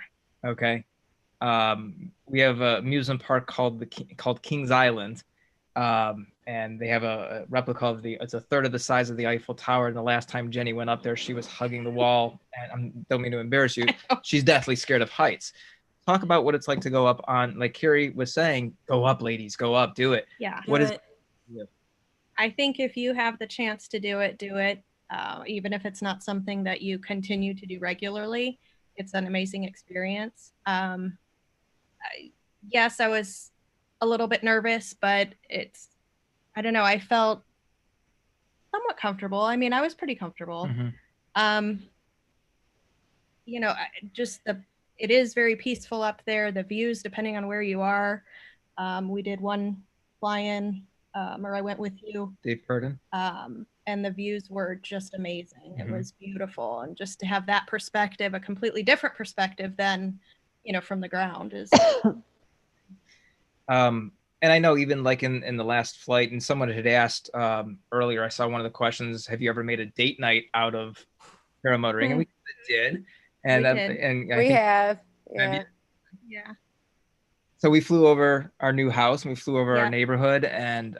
Okay. We have a amusement park called Kings Island, and they have a replica of it's a third of the size of the Eiffel Tower. And the last time Jenny went up there, she was hugging the wall. And I don't mean to embarrass you. She's deathly scared of heights. Talk about what it's like to go up on, like Carrie was saying, go up, ladies, go up, do it. Yeah. What is? I think if you have the chance to do it, do it. Even if it's not something that you continue to do regularly, it's an amazing experience. Yes, I was a little bit nervous, but I don't know, I felt somewhat comfortable. I mean, I was pretty comfortable. It is very peaceful up there. The views, depending on where you are. We did one fly-in, or I went with you. Dave Purdon. And the views were just amazing. It was beautiful. And just to have that perspective, a completely different perspective than, from the ground is. And I know even like in the last flight, and someone had asked earlier, I saw one of the questions, have you ever made a date night out of paramotoring? And we did. And we have. Yeah. So we flew over our new house and we flew over our neighborhood. And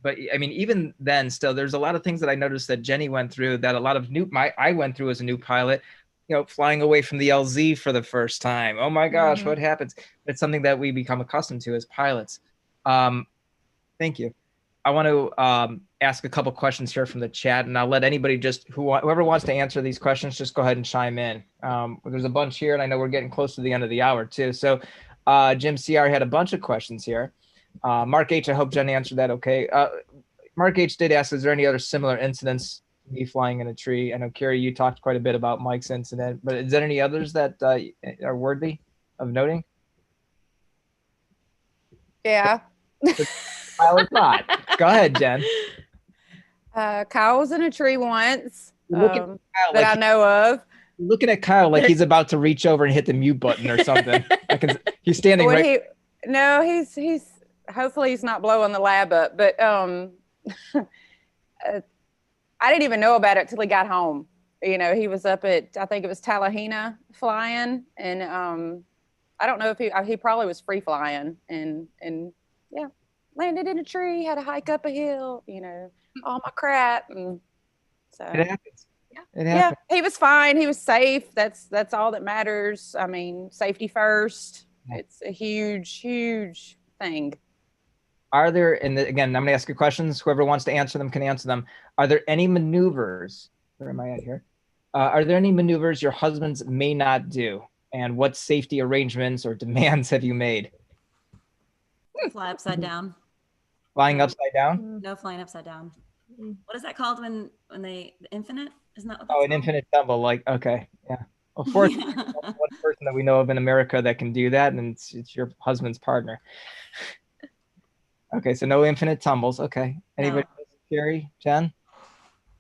but I mean, even then still, there's a lot of things that I noticed that Jenny went through that a lot of I went through as a new pilot, flying away from the LZ for the first time. Oh my gosh, what happens? It's something that we become accustomed to as pilots. Thank you. I want to ask a couple questions here from the chat, and I'll let anybody whoever wants to answer these questions, just go ahead and chime in. There's a bunch here, and I know we're getting close to the end of the hour too. So Jim CR had a bunch of questions here. Mark H, I hope Jen answered that okay. Mark H did ask, is there any other similar incidents to me flying in a tree? I know, Carrie, you talked quite a bit about Mike's incident, but is there any others that are worthy of noting? Yeah. Pilot not. Go ahead, Jen. Kyle was in a tree once. Look at Kyle that I like know of. looking at Kyle like he's about to reach over and hit the mute button or something. He's standing When right. no, he's hopefully he's not blowing the lab up, but I didn't even know about it till he got home. You know, he was up at, I think it was Tallahena flying, and I don't know if he probably was free flying, and yeah, landed in a tree, had to hike up a hill, you know, all my crap, and so It happens. yeah, It happens. yeah, he was fine. He was safe. That's all that matters. I mean, safety first. It's a huge thing. Are there, and again, I'm going to ask you questions. Whoever wants to answer them can answer them. Are there any maneuvers? Where am I at here? Are there any maneuvers your husbands may not do? And what safety arrangements or demands have you made? Fly upside down. Flying upside down? No flying upside down. What is that called when the infinite? Isn't that what that's Oh, an called? infinite tumble. Like, okay, yeah. Well, fortunately, one person that we know of in America that can do that, and it's your husband's partner. Okay, so no infinite tumbles. Okay. Anybody else? Carrie, Jen?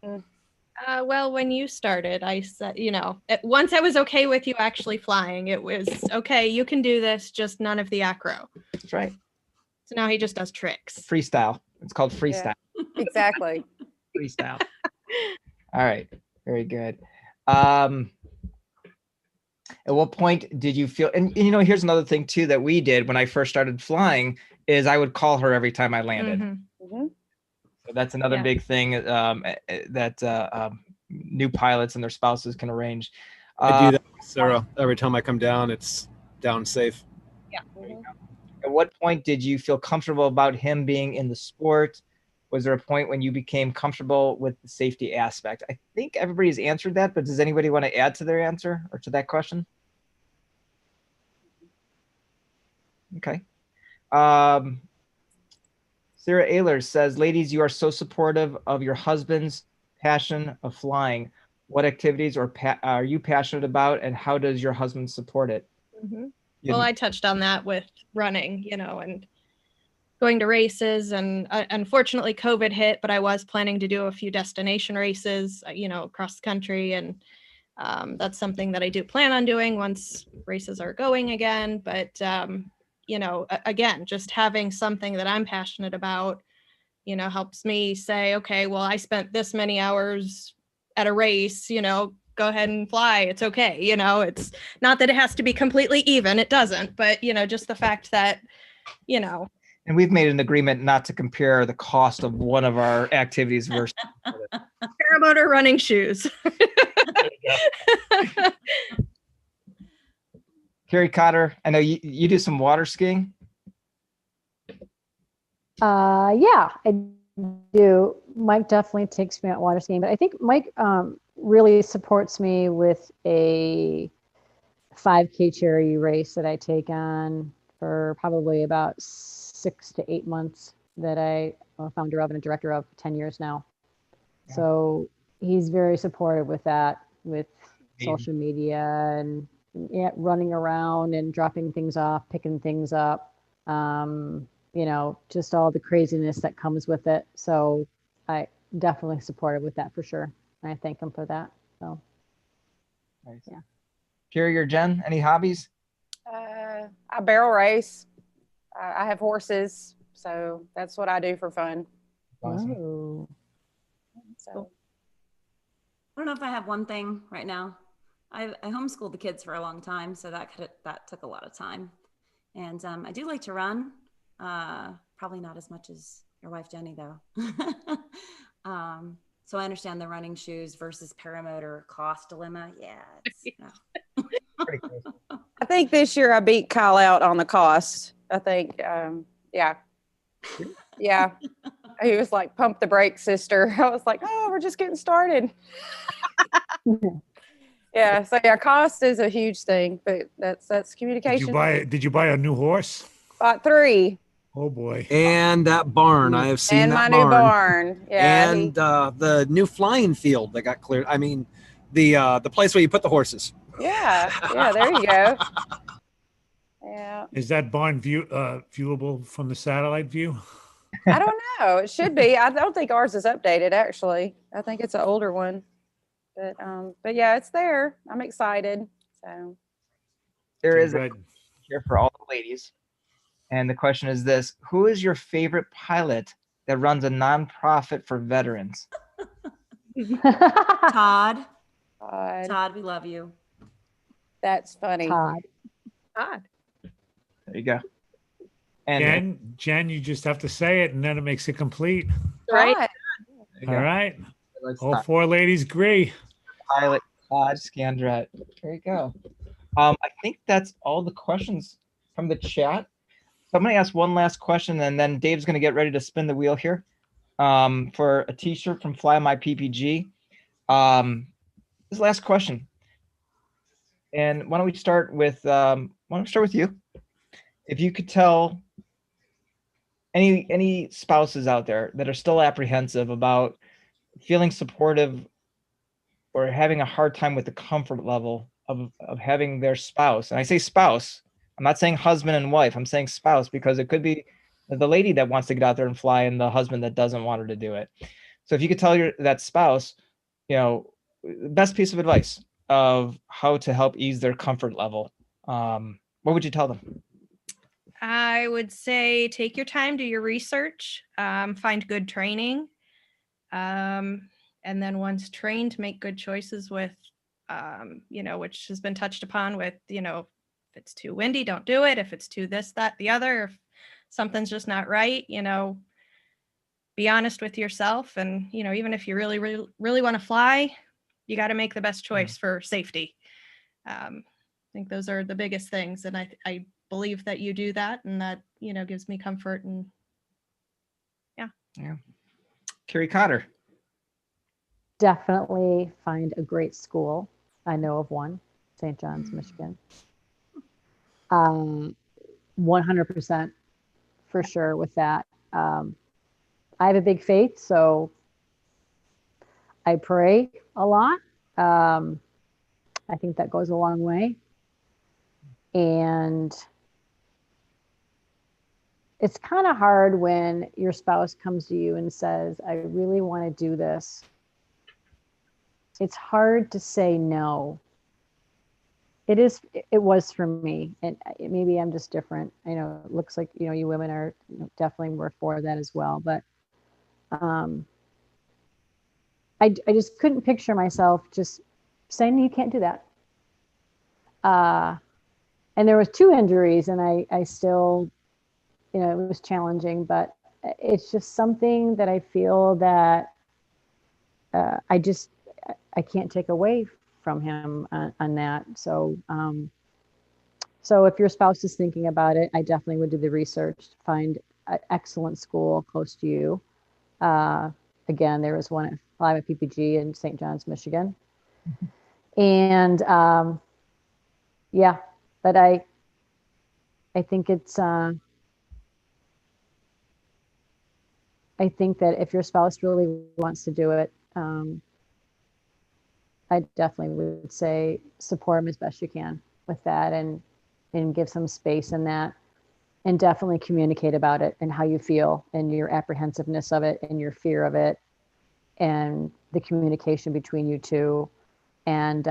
Well, when you started, I said, you know, once I was okay with you actually flying, it was okay, you can do this, just none of the acro. That's right. So now he just does tricks. Freestyle. It's called freestyle. Yeah, exactly. Freestyle. All right. Very good. At what point did you feel, and you know, here's another thing too that we did when I first started flying is I would call her every time I landed. Mm-hmm. So that's another big thing that new pilots and their spouses can arrange. I do that with Sarah. Every time I come down, it's down safe. Yeah. At what point did you feel comfortable about him being in the sport? Was there a point when you became comfortable with the safety aspect? I think everybody's answered that, but does anybody want to add to their answer or to that question? Okay. Sarah Ehlers says, ladies, you are so supportive of your husband's passion of flying. What activities are you passionate about, and how does your husband support it? Mm-hmm. Well, I touched on that with running, you know, and going to races, and unfortunately COVID hit, but I was planning to do a few destination races, you know, across the country. And that's something that I do plan on doing once races are going again. But, you know, again, just having something that I'm passionate about, you know, helps me say, okay, well, I spent this many hours at a race, you know, go ahead and fly. It's okay. You know, it's not that it has to be completely even. It doesn't. But, you know, just the fact that, you know, and we've made an agreement not to compare the cost of one of our activities versus Paramotor running shoes. Carrie Cotter, I know you do some water skiing. Yeah, I do. Mike definitely takes me out water skiing, but I think Mike really supports me with a 5K charity race that I take on for probably about 6 to 8 months, that I'm a founder of and a director of 10 years now. Yeah. So he's very supportive with that, with social media and running around and dropping things off, picking things up, you know, just all the craziness that comes with it. So I definitely supported with that for sure. And I thank him for that. So nice. Yeah. Carrie or Jen, any hobbies? I barrel race. I have horses, so that's what I do for fun. Awesome. Oh. So I don't know if I have one thing right now. I homeschooled the kids for a long time, so that took a lot of time. And I do like to run. Probably not as much as your wife Jenny, though. So I understand the running shoes versus paramotor cost dilemma. Yeah. Pretty close. I think this year I beat Kyle out on the cost. I think, yeah. He was like, pump the brakes, sister. I was like, oh, we're just getting started. Yeah, so yeah, cost is a huge thing, but that's communication. Did you buy a new horse? Bought 3. Oh boy. And that barn, I have seen And that my barn. new barn. Yeah. And the new flying field that got cleared. I mean, the place where you put the horses. Yeah, there you go. Yeah. Is that barn viewable from the satellite view? I don't know. It should be. I don't think ours is updated, actually. I think it's an older one. But yeah, it's there. I'm excited. So There Okay, is a good. here for all the ladies. And the question is this: who is your favorite pilot that runs a nonprofit for veterans? Todd. God, Todd, we love you. that's funny. Todd. God. There you go. And Jen, you just have to say it, and then it makes it complete. Right. Todd. there you All go. right. Let's All stop. 4 ladies agree. Pilot Todd Scandrett. There you go. I think that's all the questions from the chat. So I'm going to ask one last question, and then Dave's going to get ready to spin the wheel here for a T-shirt from Fly My PPG. This last question, and why don't we start with you? If you could tell any spouses out there that are still apprehensive about feeling supportive or having a hard time with the comfort level of having their spouse, and I say spouse, I'm not saying husband and wife, I'm saying spouse, because it could be the lady that wants to get out there and fly and the husband that doesn't want her to do it. So if you could tell that spouse, best piece of advice of how to help ease their comfort level, what would you tell them? I would say take your time, do your research, find good training. And then once trained, make good choices with, which has been touched upon with, if it's too windy, don't do it. If it's too this, that, the other, if something's just not right, be honest with yourself. And, even if you really, really, really want to fly, you got to make the best choice for safety. I think those are the biggest things. And I believe that you do that, and that, gives me comfort. And Yeah. Carrie Cotter. Definitely find a great school. I know of one, St. John's, Michigan. 100% for sure with that. I have a big faith, so I pray a lot. I think that goes a long way. And it's kind of hard when your spouse comes to you and says, I really want to do this. It's hard to say no. It was for me, and maybe I'm just different. I know it looks like, you women are definitely more for that as well, but I just couldn't picture myself just saying, you can't do that. And there was 2 injuries, and I still, it was challenging, but it's just something that I feel that I can't take away from him on that. So, so if your spouse is thinking about it, I definitely would do the research, find an excellent school close to you. Again, there was one at Fly My PPG in St. John's, Michigan. And yeah, but I think it's, I think that if your spouse really wants to do it, I definitely would say support them as best you can with that, and give some space in that, and definitely communicate about it and how you feel and your apprehensiveness of it and your fear of it, and the communication between you two, and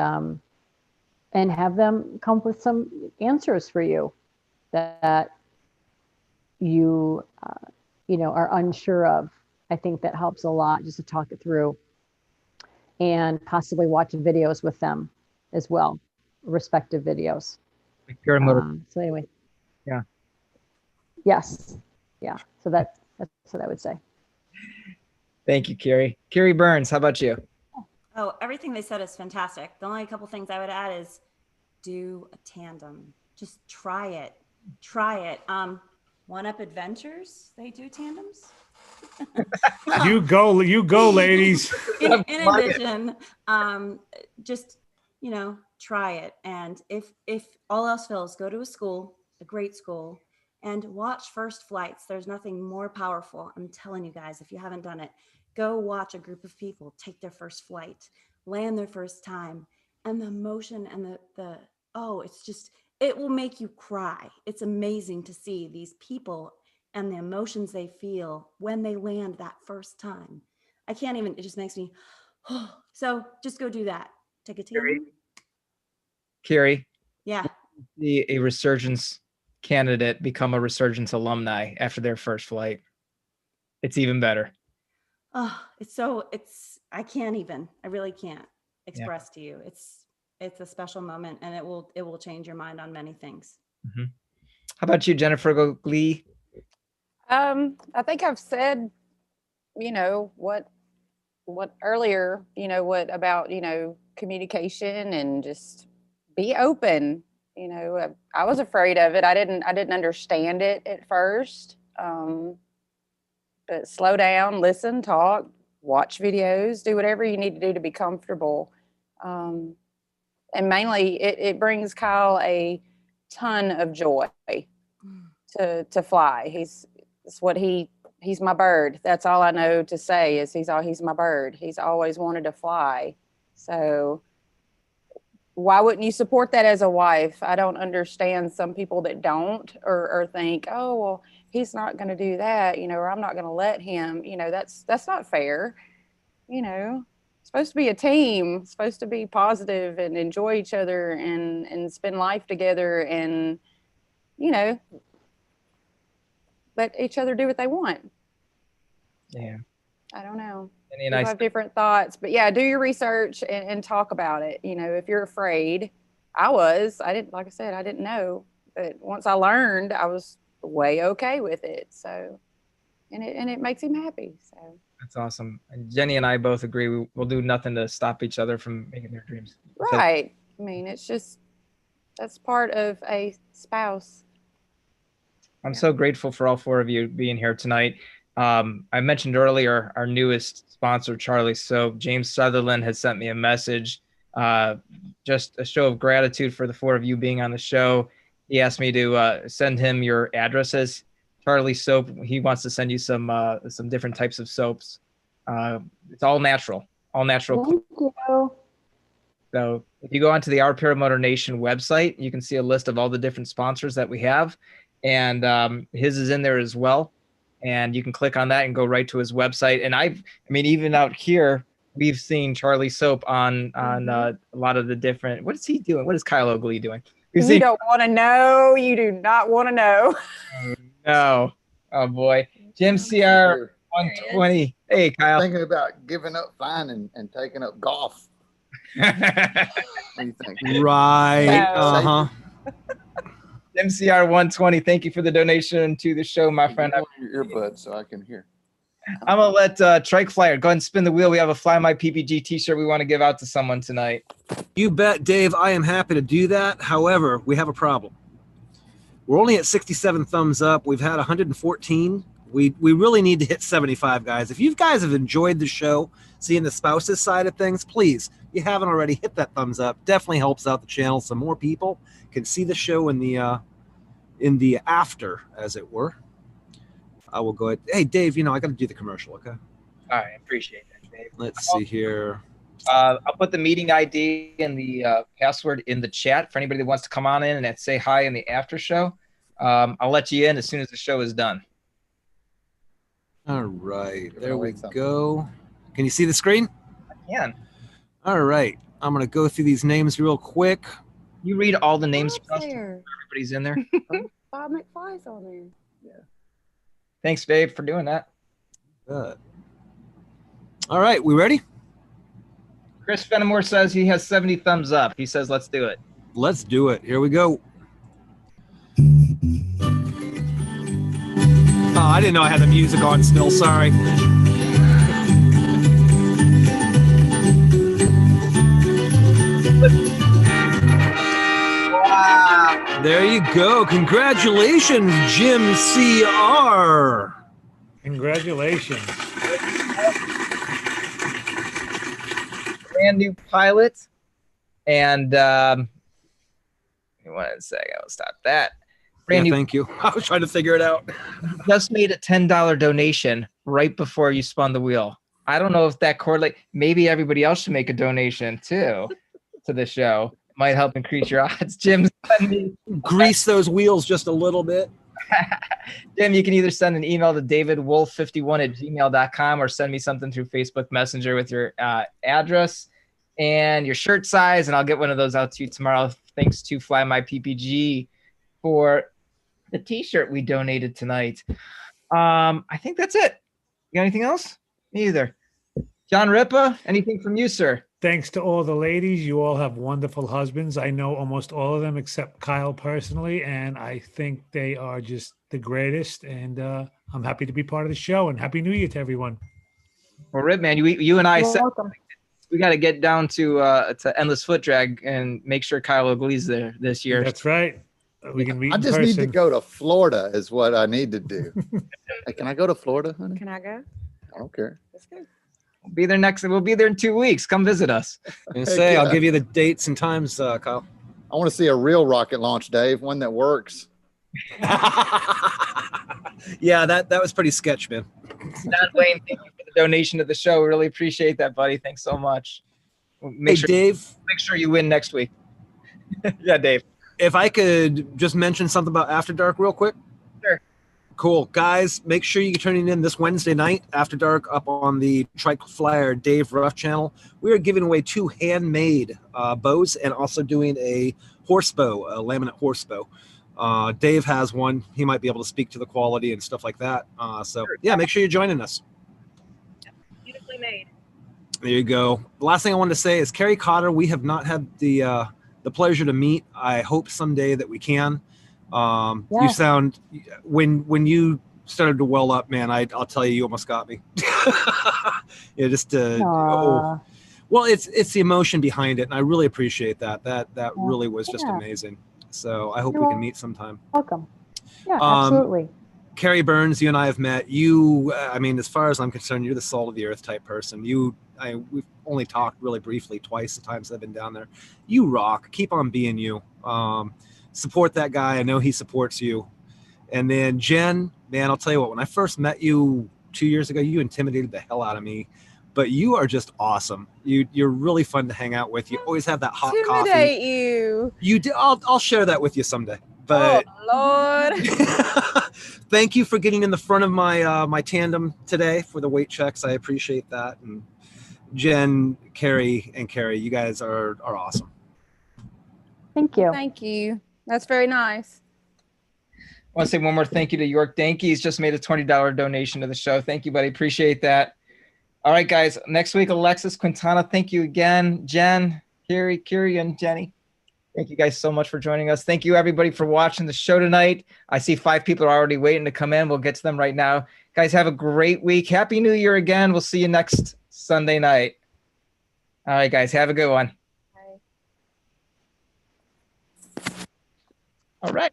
have them come up with some answers for you that you are unsure of. I think that helps a lot, just to talk it through, and possibly watch videos with them as well, respective videos. Paramotor. So anyway. Yeah. Yes. Yeah. So that's what I would say. Thank you, Carrie. Carrie Burns, how about you? Oh, everything they said is fantastic. The only couple things I would add is do a tandem. Just try it. Try it. One Up Adventures, they do tandems. You go, ladies. In addition, just, try it. And if all else fails, go to a school, a great school, and watch first flights. There's nothing more powerful. I'm telling you guys, if you haven't done it, go watch a group of people take their first flight, land their first time, and the emotion and it will make you cry. It's amazing to see these people and the emotions they feel when they land that first time. I can't even, it just makes me So just go do that. Take a tandem. Carrie, Yeah. a resurgence candidate become a resurgence alumni after their first flight. It's even better. Oh, I can't even, I really can't express to you. It's a special moment, and it will change your mind on many things. Mm-hmm. How about you, Jennifer Lee? I think I've said, what earlier, what about, communication and just be open. I was afraid of it. I didn't understand it at first. But slow down, listen, talk, watch videos, do whatever you need to do to be comfortable. And mainly it brings Kyle a ton of joy to fly. He's my bird. That's all I know to say is he's my bird. He's always wanted to fly. So why wouldn't you support that as a wife? I don't understand some people that don't or think, oh, well, he's not going to do that, or I'm not going to let him, that's not fair. It's supposed to be a team, it's supposed to be positive and enjoy each other and spend life together and, let each other do what they want. Yeah. I don't know. Any People have different thoughts, but yeah, do your research and talk about it. If you're afraid, I didn't know, but once I learned, I was way okay with it. So, and it makes him happy. So that's awesome. And Jenny and I both agree. We'll do nothing to stop each other from making their dreams. Right. I mean, it's just, that's part of a spouse. I'm so grateful for all four of you being here tonight. I mentioned earlier our newest sponsor, Charlie Soap. James Sutherland has sent me a message, just a show of gratitude for the four of you being on the show. He asked me to send him your addresses. Charlie Soap, he wants to send you some different types of soaps. It's all natural. Thank you. So if you go onto the Our Paramotor Nation website, you can see a list of all the different sponsors that we have. And his is in there as well. And you can click on that and go right to his website. And I mean, even out here, we've seen Charlie Soap on a lot of the different. What is he doing? What is Kyle Oakley doing? You don't want to know. You do not want to know. No. Oh boy. Jim CR 120. Hey, Kyle. Thinking about giving up flying and taking up golf. What do you think? Right. MCR 120, thank you for the donation to the show, my friend. Your earbud so I can hear. I'm gonna let Trike Flyer go ahead and spin the wheel. We have a Fly My PPG t-shirt we want to give out to someone tonight. You bet, Dave. I am happy to do that. However, we have a problem. We're only at 67 thumbs up. We've had 114. We really need to hit 75, guys. If you guys have enjoyed the show, seeing the spouses side of things, please, if you haven't already, hit that thumbs up. Definitely helps out the channel so more people can see the show in the after, as it were. I will go ahead. Hey, Dave, I got to do the commercial, okay? All right, appreciate that, Dave. Let's see here. I'll put the meeting ID and the password in the chat for anybody that wants to come on in and say hi in the after show. I'll let you in as soon as the show is done. All right, there we go. Can you see the screen? I can. All right, I'm going to go through these names real quick. You read all the names for us? Everybody's in there. Bob McFly's on there. Yeah. Thanks, Dave, for doing that. Good. All right, we ready? Chris Fenimore says he has 70 thumbs up. He says, let's do it. Let's do it. Here we go. Oh, I didn't know I had the music on still. Sorry. Wow. There you go. Congratulations, Jim CR. Congratulations. Brand new pilot. And one second, I'll stop that. Brand new. Thank you. I was trying to figure it out. Just made a $10 donation right before you spun the wheel. I don't know if that correlates. Maybe everybody else should make a donation too to the show. It might help increase your odds. Jim, grease those wheels just a little bit. Jim, you can either send an email to davidwolf51@gmail.com or send me something through Facebook Messenger with your address and your shirt size, and I'll get one of those out to you tomorrow. Thanks to Fly My PPG for the t-shirt we donated tonight. I think that's it. You got anything else? Me either. John Ripa, anything from you, sir? Thanks to all the ladies. You all have wonderful husbands. I know almost all of them except Kyle personally, and I think they are just the greatest. And I'm happy to be part of the show. And Happy New Year to everyone. Well, Rip, man, you and I You're said welcome. we got to get down to Endless Foot Drag and make sure Kyle agrees there this year. That's right. We can meet I in just need to person. go to Florida is what I need to do. Hey, can I go to Florida, honey? Can I go? I don't care. Let's go. We'll be there we'll be there in 2 weeks. Come visit us. And say, I'll yeah. give you the dates and times, Kyle. I want to see a real rocket launch, Dave, one that works. Yeah, that was pretty sketch, man. Don Wayne, thank you for the donation to the show. We really appreciate that, buddy. Thanks so much. Hey, Dave, Make sure you win next week. Yeah, Dave. if I could just mention something about After Dark real quick. Sure. Cool. Guys, make sure you're tuning in this Wednesday night, After Dark, up on the Trike Flyer Dave Ruff channel. We are giving away 2 handmade bows and also doing a horse bow, a laminate horse bow. Dave has one. He might be able to speak to the quality and stuff like that. So, yeah, make sure you're joining us. Beautifully made. There you go. The last thing I wanted to say is Carrie Cotter, we have not had the pleasure to meet. I hope someday that we can. You sound, when you started to well up, man, I'll tell you, you almost got me. Yeah, just well, it's the emotion behind it, and I really appreciate that. That really was just amazing. So I hope we can meet sometime. Welcome. Yeah, absolutely. Carrie Burns, you and I have met. You, I mean, as far as I'm concerned, you're the salt of the earth type person. We've only talked really briefly twice the times I've been down there. You rock. Keep on being you. Support that guy. I know he supports you. And then Jen, man, I'll tell you what, when I first met you 2 years ago, you intimidated the hell out of me. But you are just awesome. You're really fun to hang out with. You always have that hot coffee. Intimidate you. You do. I'll share that with you someday. But oh, Lord. Thank you for getting in the front of my my tandem today for the weight checks. I appreciate that. And Jen, Carrie, you guys are awesome. Thank you. Thank you. That's very nice. I want to say one more thank you to York Danke. He's just made a $20 donation to the show. Thank you, buddy. Appreciate that. All right, guys. Next week, Alexis, Quintana, thank you again. Jen, Kiri, and Jenny. Thank you guys so much for joining us. Thank you, everybody, for watching the show tonight. I see 5 people are already waiting to come in. We'll get to them right now. Guys, have a great week. Happy New Year again. We'll see you next Sunday night. All right, guys. Have a good one. Bye. All right.